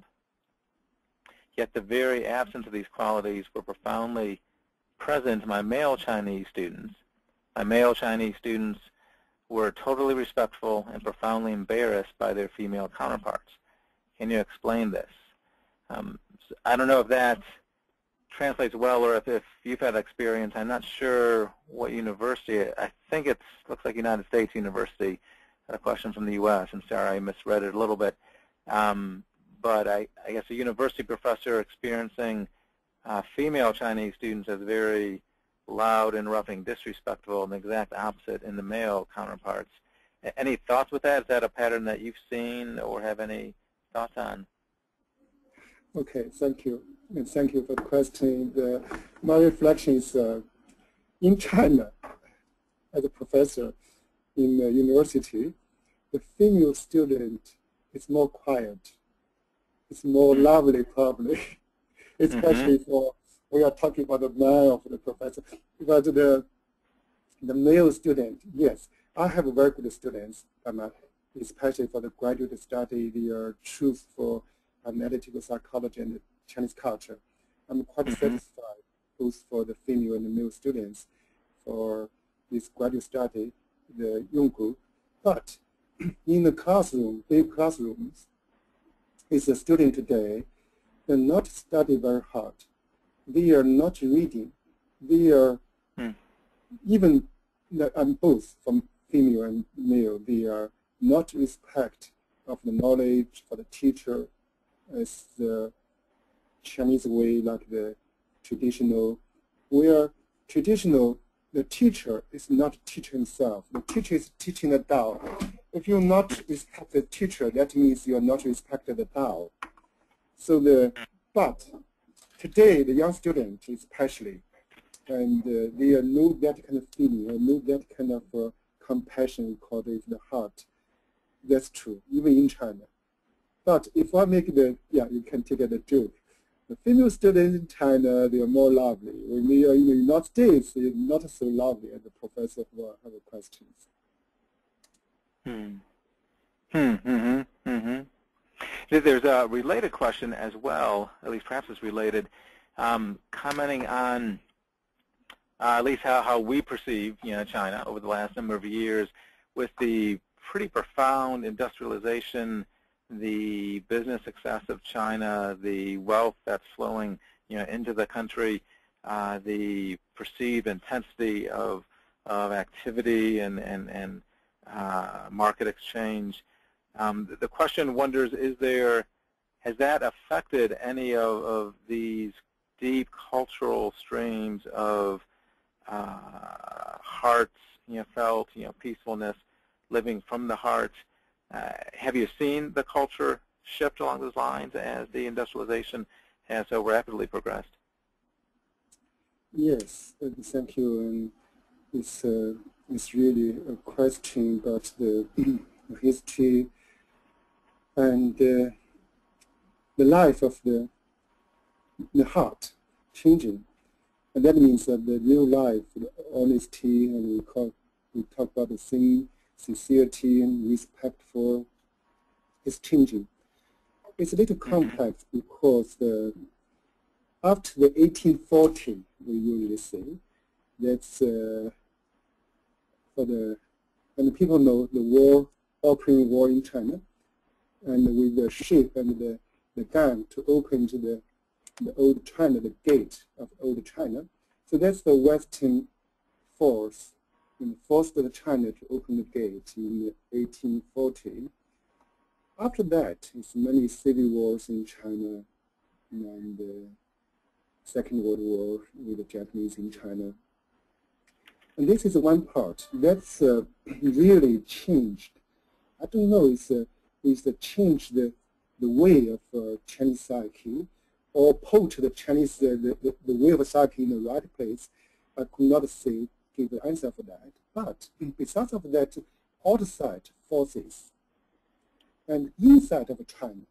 yet the very absence of these qualities were profoundly present in my male Chinese students. My male Chinese students were totally respectful and profoundly embarrassed by their female counterparts. Can you explain this? I don't know if that translates well or if you've had experience. I'm not sure what university. I think it looks like United States University. I had a question from the U.S. and sorry, I misread it a little bit. But I guess a university professor experiencing female Chinese students as very loud, interrupting, disrespectful, and the exact opposite in the male counterparts. Any thoughts with that? Is that a pattern that you've seen or have any thoughts on? Okay, thank you. And thank you for the question. My reflection is in China, as a professor in a university, the female student is more quiet. It's more lovely, probably, especially for we are talking about the man of the professor. But the male student, yes, I have very good students, especially for the graduate study, their choose for analytical psychology and Chinese culture. I'm quite satisfied both for the female and the male students for this graduate study, the Jungian. But in the classroom, big classrooms, it's a student today, they're not studying very hard. They are not reading. They are even, both from female and male, they are not respect of the knowledge for the teacher as the Chinese way, like the traditional, where traditional, the teacher is not teaching himself. The teacher is teaching the Tao. If you not respect the teacher, that means you are not respecting the Tao. So but today, the young student especially, and they know that kind of feeling, know that kind of compassion called it the heart. That's true, even in China. But if I make you can take it a joke. The female students in China, they are more lovely. When they are in the United States, they are not so lovely as the professor who have questions. There's a related question as well, at least perhaps it's related, commenting on at least how we perceive China over the last number of years with the pretty profound industrialization, the business success of China, the wealth that's flowing into the country, the perceived intensity of activity and market exchange. The question wonders, has that affected any of these deep cultural streams of hearts, felt, peacefulness, living from the heart? Have you seen the culture shift along those lines as the industrialization has so rapidly progressed? Yes, thank you. And it's really a question about the history and the life of the heart changing. And that means that the real life, the honesty, and we talk about the sincerity and respectful, is changing. It's a little complex because after the 1840, we usually say, that's and people know the war, opening war in China, and with the ship and the gun to open to the old China, the gate of old China. So that's the Western force, and forced China to open the gate in 1840. After that, it's many civil wars in China, and the Second World War with the Japanese in China. And this is one part that's really changed. I don't know, it's changed the way of Chinese psyche, or put the Chinese the way of psyche in the right place. I could not give the answer for that. But besides of that, outside forces And inside of China,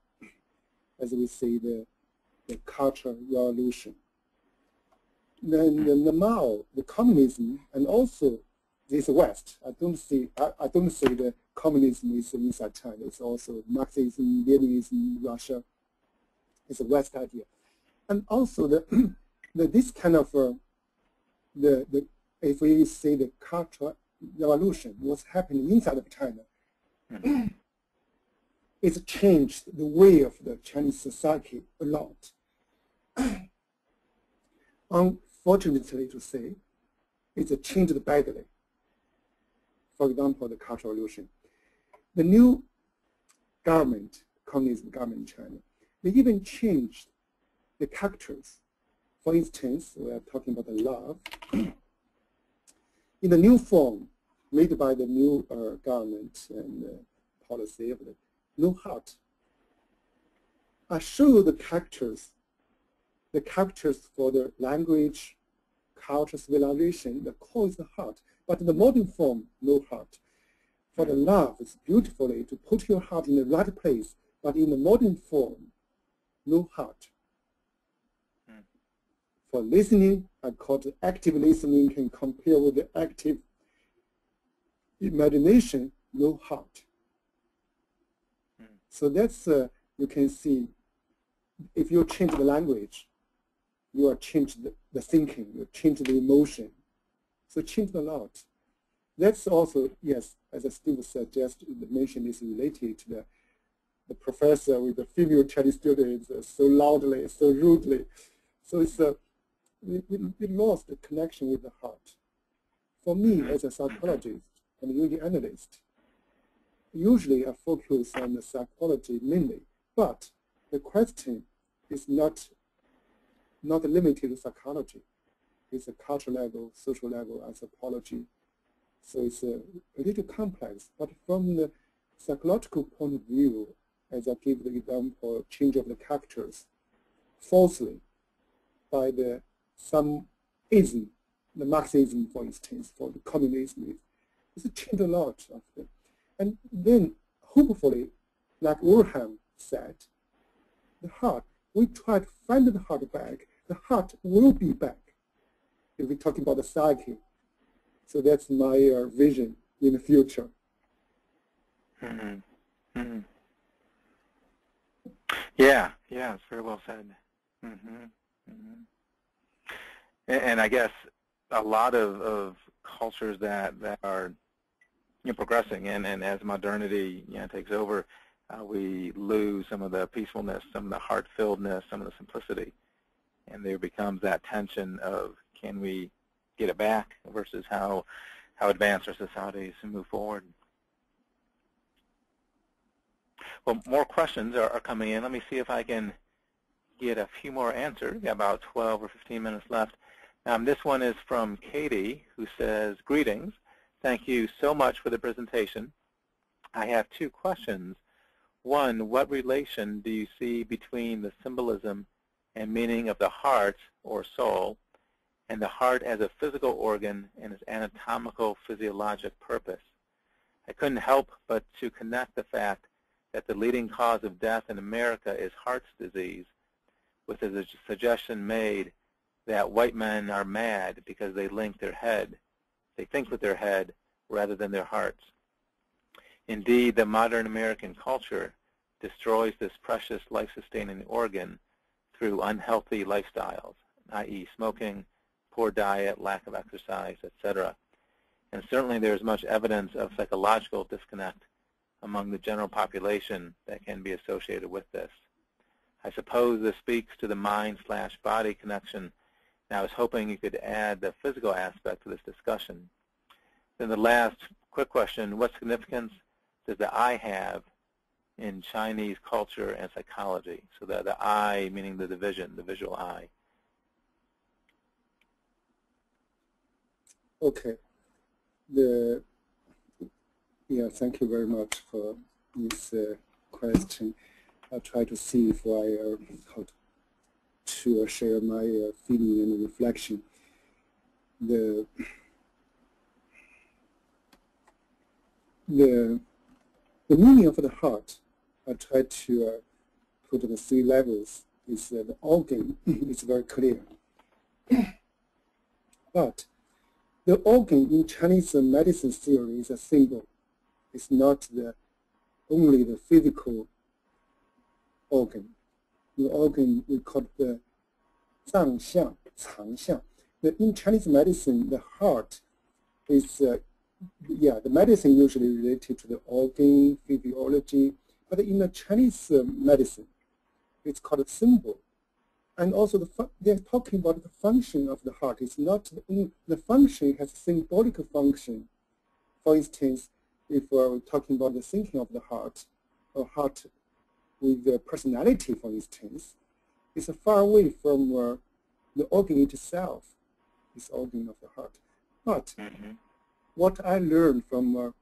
as we see the cultural revolution, then the Mao, the communism, and also this West. I don't say the communism is inside China. It's also Marxism, Leninism, Russia. It's a West idea, and also this kind of if we say the cultural revolution, what's happening inside of China, it's changed the way of the Chinese society a lot. Unfortunately to say, it's changed badly. For example, the Cultural Revolution. The new government, communist government in China, they even changed the characters. For instance, we are talking about the love. In the new form made by the new government and policy of the no heart. I show the characters for the language, culture, civilization. The core is the heart, but in the modern form, no heart. For the love, it's beautifully to put your heart in the right place, but in the modern form, no heart. For listening, I call it active listening, can compare with the active imagination, no heart. So that's, you can see, if you change the language, you are changed the thinking, you change the emotion. So changed a lot. That's also, yes, as Steve suggested, the mention is related to the professor with the female Chinese students so loudly, so rudely. So it's we lost the connection with the heart. For me, as a psychologist and Jungian analyst, usually I focus on the psychology mainly, but the question is not limited to psychology. It's a cultural level, social level, anthropology. So it's a little complex. But from the psychological point of view, as I give the example, change of the characters, falsely, by some ism, the Marxism, for instance, for the communism, it's changed a lot of them. And then, hopefully, like Wilhelm said, the heart, we try to find the heart back. The heart will be back if we're talking about the psyche. So that's my vision in the future. Yeah, it's very well said. And I guess a lot of cultures that are progressing, and as modernity takes over, we lose some of the peacefulness, some of the heart-filledness, some of the simplicity, and there becomes that tension of can we get it back versus how advance our societies and move forward. Well, more questions are coming in. Let me see if I can get a few more answers. We've got about 12 or 15 minutes left. This one is from Katie, who says, greetings. Thank you so much for the presentation. I have two questions. One, what relation do you see between the symbolism and meaning of the heart or soul and the heart as a physical organ and its anatomical physiologic purpose? I couldn't help but to connect the fact that the leading cause of death in America is heart disease with the suggestion made that white men are mad because they think with their head rather than their hearts. Indeed, the modern American culture destroys this precious life-sustaining organ through unhealthy lifestyles, i.e. smoking, poor diet, lack of exercise, etc. And certainly there is much evidence of psychological disconnect among the general population that can be associated with this. I suppose this speaks to the mind/body connection, and I was hoping you could add the physical aspect to this discussion. Then the last quick question, what significance does the eye have in Chinese culture and psychology? So the eye meaning the division, the visual eye. Okay. Thank you very much for this question. I'll try to see if I how to share my feeling and reflection. The meaning of the heart I try to put the 3 levels. Is the organ is very clear. But the organ in Chinese medicine theory is a symbol. It's not only the physical organ. The organ we call it the 脏象, 藏象. In Chinese medicine, the heart is, the medicine usually related to the organ physiology. But in the Chinese medicine, it's called a symbol. And also they're talking about the function of the heart. It's not the function has symbolic function. For instance, if we're talking about the thinking of the heart, or heart with the personality, for instance, it's far away from the organ itself, this organ of the heart. But what I learned from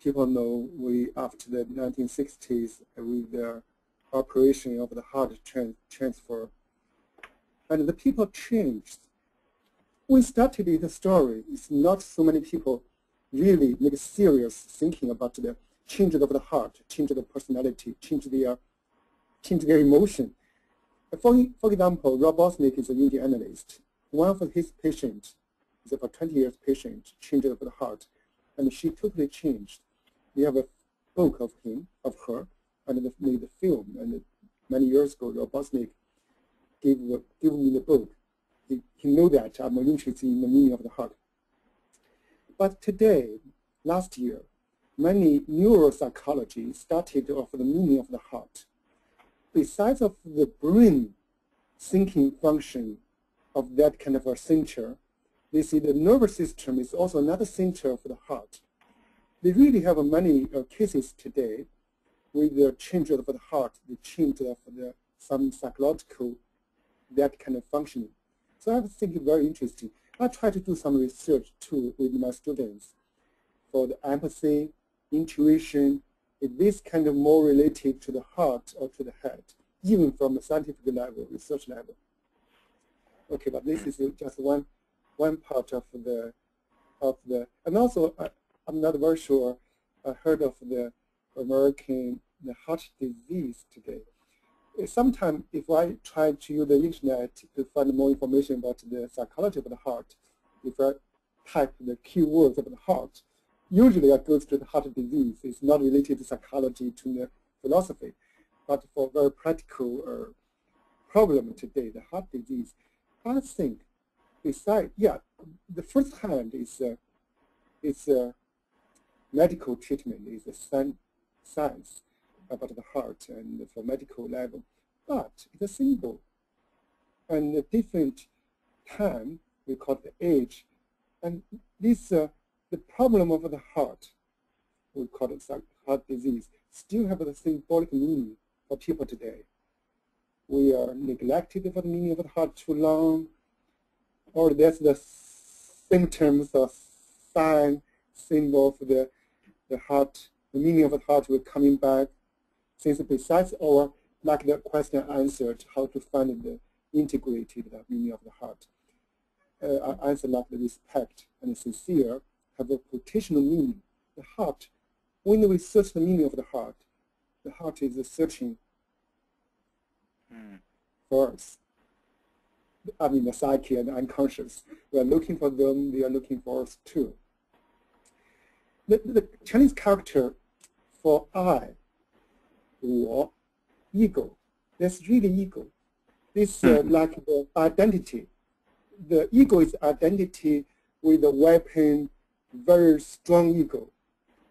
people know after the 1960s with the operation of the heart transfer, and the people changed. We started the story. It's not so many people really make serious thinking about the change of the heart, change of the personality, change their emotion. For example, Rob Bosnick is a Jungian analyst. One of his patients is about 20 years patient, changed of the heart, and she totally changed. We have a book of her, and they made a film. And many years ago, Rob Bosnick gave me the book. He knew that I'm interested in the meaning of the heart. But today, last year, many neuropsychology started off the meaning of the heart. Besides of the brain thinking function of that kind of a center, they see the nervous system is also another center of the heart. They really have many cases today with the change of the heart, the change of some psychological, that kind of functioning. So I think it's very interesting. I try to do some research too with my students for the empathy, intuition. Is this kind of more related to the heart or to the head, even from a scientific level, research level? Okay, but this is just one part of the, and also I'm not very sure. I heard of the heart disease today. Sometimes if I try to use the internet to find more information about the psychology of the heart, if I type the keywords of the heart, usually I go to the heart disease. It's not related to psychology, to the philosophy, but for very practical problem today, the heart disease. I think besides, the first hand is medical treatment, is a science about the heart and for medical level, but it's a symbol. And a different time, we call it the age, and this the problem of the heart, we call it heart disease, still have the symbolic meaning for people today. We are neglected for the meaning of the heart too long, or that's the symptoms or sign, symbol of the heart, the meaning of the heart will coming back. Since besides our, like the question answered, how to find the integrated meaning of the heart, I answer like the respect and sincere have a quotational meaning. The heart, when we search the meaning of the heart is searching for us. I mean, the psyche and the unconscious. We are looking for them, they are looking for us too. The Chinese character for I, 我, ego, that's really ego. This like the identity. The ego is identity with a weapon, very strong ego,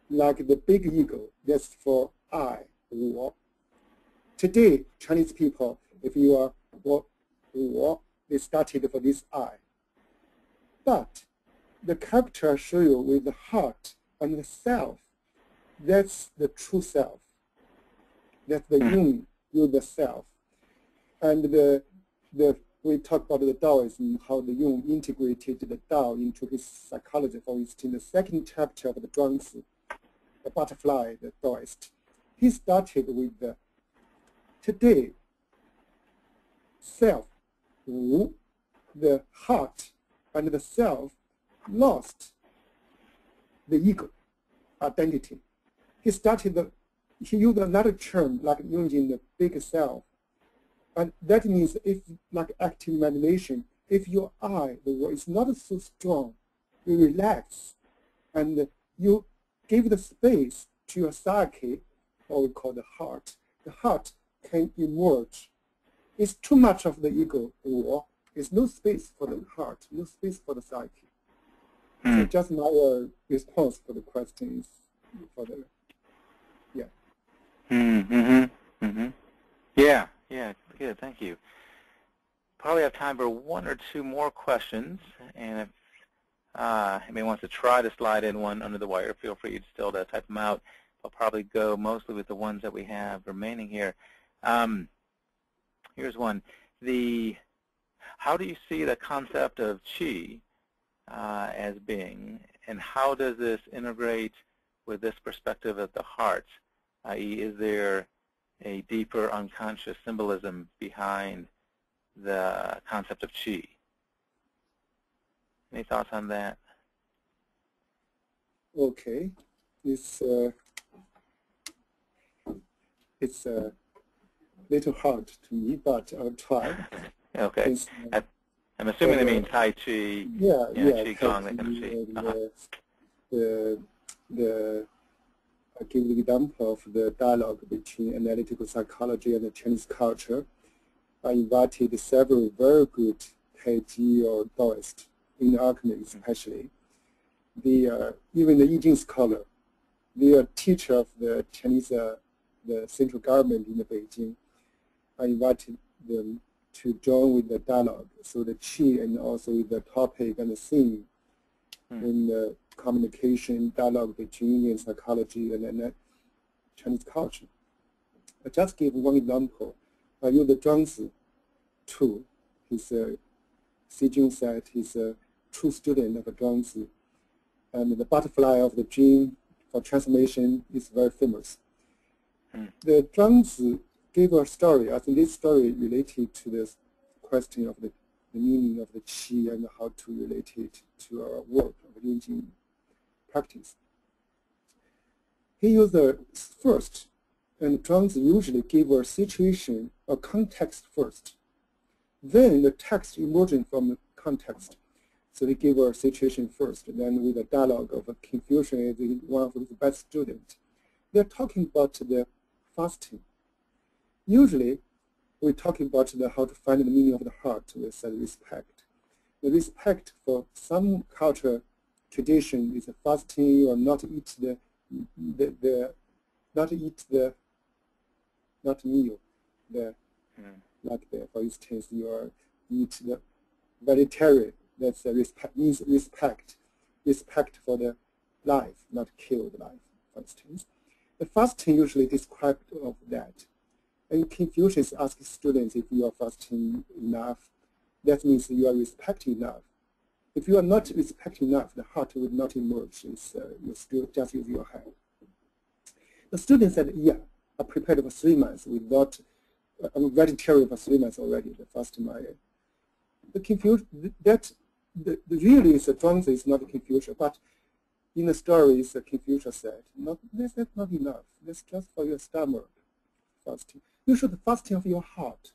like the big ego. That's for I, 我. Today, Chinese people, if you are 我, they started for this I. But the character I show you with the heart and the self, that's the true self. That's the Jung, the self. And we talk about the Taoism, how the Jung integrated the Tao into his psychology. For instance, in the second chapter of the Zhuangzi, the butterfly, the Taoist, he started with the today self, 无, the heart and the self lost the ego, identity. He started he used another term like Jungian the big self. And that means if, like active imagination, if your eye, the world is not so strong, you relax and you give the space to your psyche, what we call the heart. The heart can emerge. It's too much of the ego, or there's no space for the heart, no space for the psyche. So just my response for the question is for the, Yeah, good, thank you. Probably have time for one or two more questions, and if anybody wants to try to slide in one under the wire, feel free still to type them out. I'll probably go mostly with the ones that we have remaining here. Here's one. How do you see the concept of qi as being, and how does this integrate with this perspective of the heart? I.e., is there a deeper unconscious symbolism behind the concept of qi? Any thoughts on that? Okay. It's a little hard to me, but I'll try. Okay. I'm assuming they mean Tai Chi, Qigong, that kind of Qi. I give the example of the dialogue between analytical psychology and the Chinese culture. I invited several very good Tai Chi or Taoists, in alchemy especially. Even the I Ching scholar, they are teacher of the Chinese, the central government in Beijing. I invited them to join with the dialogue, so the qi and also the topic and the theme in the communication dialogue between Jungian psychology and Chinese culture. I just give one example. I use the Zhuangzi too. Xi said he's a true student of Zhuangzi. And the butterfly of the dream for transformation is very famous. The Zhuangzi gave a story. I think this story related to this question of the meaning of the qi and how to relate it to our work of Jungian practice. He used the first, and Zhuangzi usually give a situation, a context first. Then the text emerging from the context. So he gave a situation first, and then with a dialogue of Confucian is one of the best students. They're talking about the fasting. Usually, we're talking about how to find the meaning of the heart with respect. The respect for some culture tradition is fasting or not eat for instance, you eat the vegetarian. That's means respect for the life, not kill the life, for instance. The fasting usually described of that. And Confucius asks students if you are fasting enough, that means you are respecting enough. If you are not respecting enough, the heart will not emerge. You still just use your hand. The student said, yeah, I prepared for 3 months without, I'm vegetarian for 3 months already, the fasting period. Really is a Zhuangzi is not Confucius, but in the stories, Confucius said, that's not enough. That's just for your stomach fasting. You should fasting of your heart.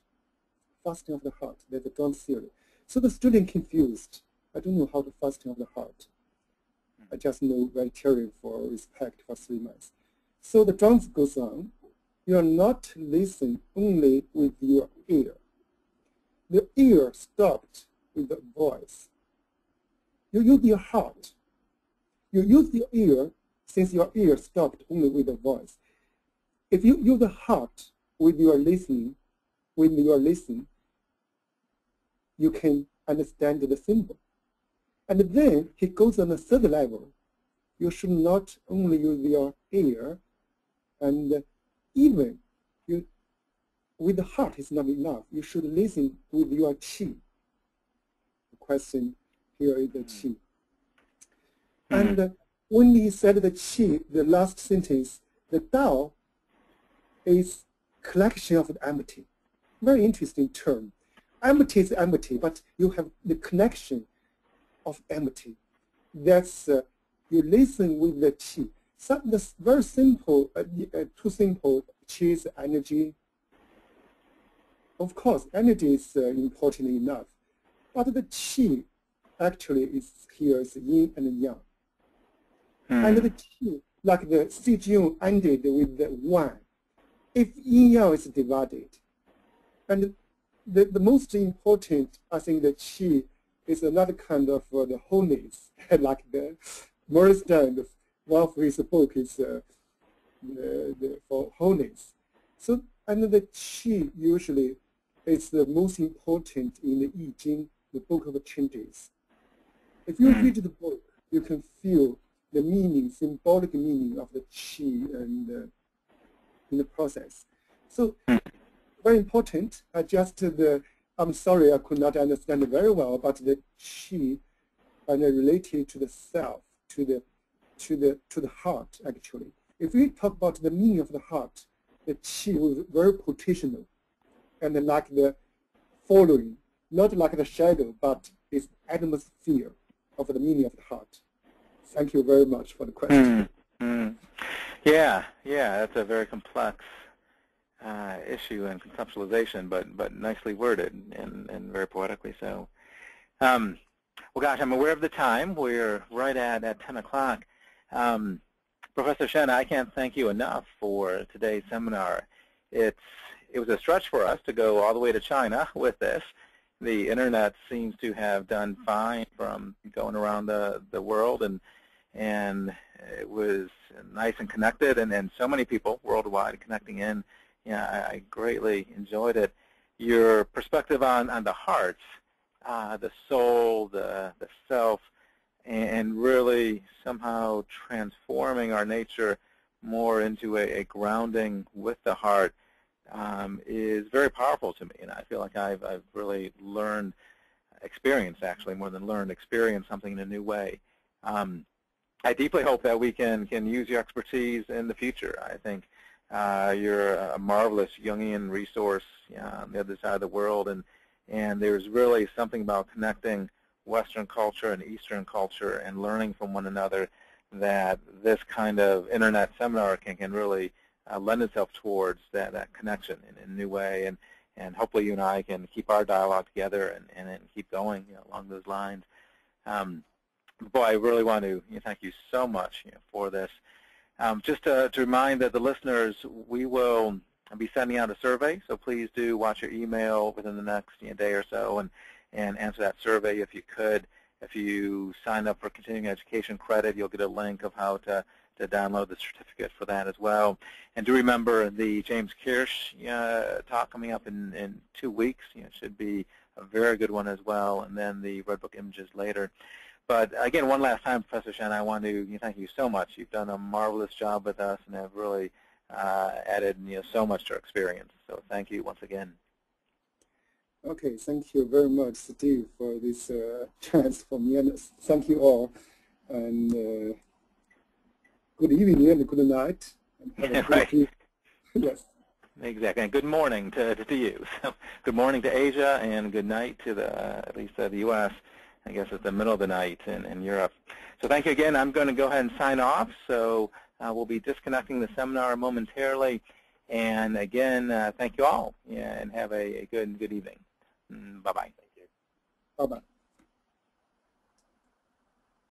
Fasting of the heart. That's the Zhuangzi theory. So the student confused. I don't know how to fasting of the heart. I just know vegetarian for respect for 3 months. So the Zhuangzi goes on. You are not listening only with your ear. The ear stopped with the voice. You use your heart. You use your ear since your ear stopped only with the voice. If you use the heart with your listening, you can understand the symbol. And then he goes on the third level. You should not only use your ear, and even with the heart is not enough. You should listen with your qi. The question here is the qi. And when he said the qi, the last sentence, the Tao is collection of empty. Very interesting term. Empty is empty, but you have the connection of empty. That's you listen with the qi. this very simple, too simple, qi is energy. Of course, energy is important enough, but the qi actually is here is yin and yang. And the qi, like the Xi Jinping ended with the one. If yin yang is divided, and the most important, I think, the qi is another kind of the wholeness, like the Morgenstern, one of his book is for wholeness. So, and the qi usually is the most important in the I Ching, the book of changes. If you read the book, you can feel the meaning, symbolic meaning of the qi and in the process. So, very important. I'm sorry I could not understand it very well, but the qi and related to the self, to the heart actually. If we talk about the meaning of the heart, the qi was very positional and like the following, not like the shadow, but its atmosphere of the meaning of the heart. Thank you very much for the question. Yeah, that's a very complex issue and conceptualization, but nicely worded and very poetically so. Well, gosh, I'm aware of the time. We're right at 10 o'clock. Professor Shen, I can't thank you enough for today's seminar. It was a stretch for us to go all the way to China with this. The internet seems to have done fine from going around the world, and it was nice and connected, and so many people worldwide connecting in. Yeah, I greatly enjoyed it. Your perspective on the heart, the soul, the self, and really somehow transforming our nature more into a grounding with the heart is very powerful to me. And I feel like I've really learned, experienced actually, more than learned, experienced something in a new way. I deeply hope that we can use your expertise in the future. I think you're a marvelous Jungian resource on the other side of the world, and there's really something about connecting Western culture and Eastern culture and learning from one another that this kind of internet seminar can really lend itself towards that connection in a new way, and hopefully you and I can keep our dialogue together and keep going along those lines. Boy, I really want to thank you so much for this. Just to remind the listeners, we will be sending out a survey, so please do watch your email within the next day or so and answer that survey if you could. If you sign up for continuing education credit, you'll get a link of how to download the certificate for that as well. And do remember the James Kirsch talk coming up in 2 weeks. Should be a very good one as well, and then the Red Book images later. But again, one last time, Professor Shen, I want to thank you so much. You've done a marvelous job with us and have really added so much to our experience. So thank you once again. Okay, thank you very much, Steve, for this chance for me, and thank you all. And good evening and good night. And have a right. Yes. Exactly, and good morning to you. So good morning to Asia, and good night to at least the U.S. I guess it's the middle of the night in Europe. So thank you again. I'm going to go ahead and sign off. So we'll be disconnecting the seminar momentarily. And again, thank you all, and have a good evening. Bye-bye. Bye-bye.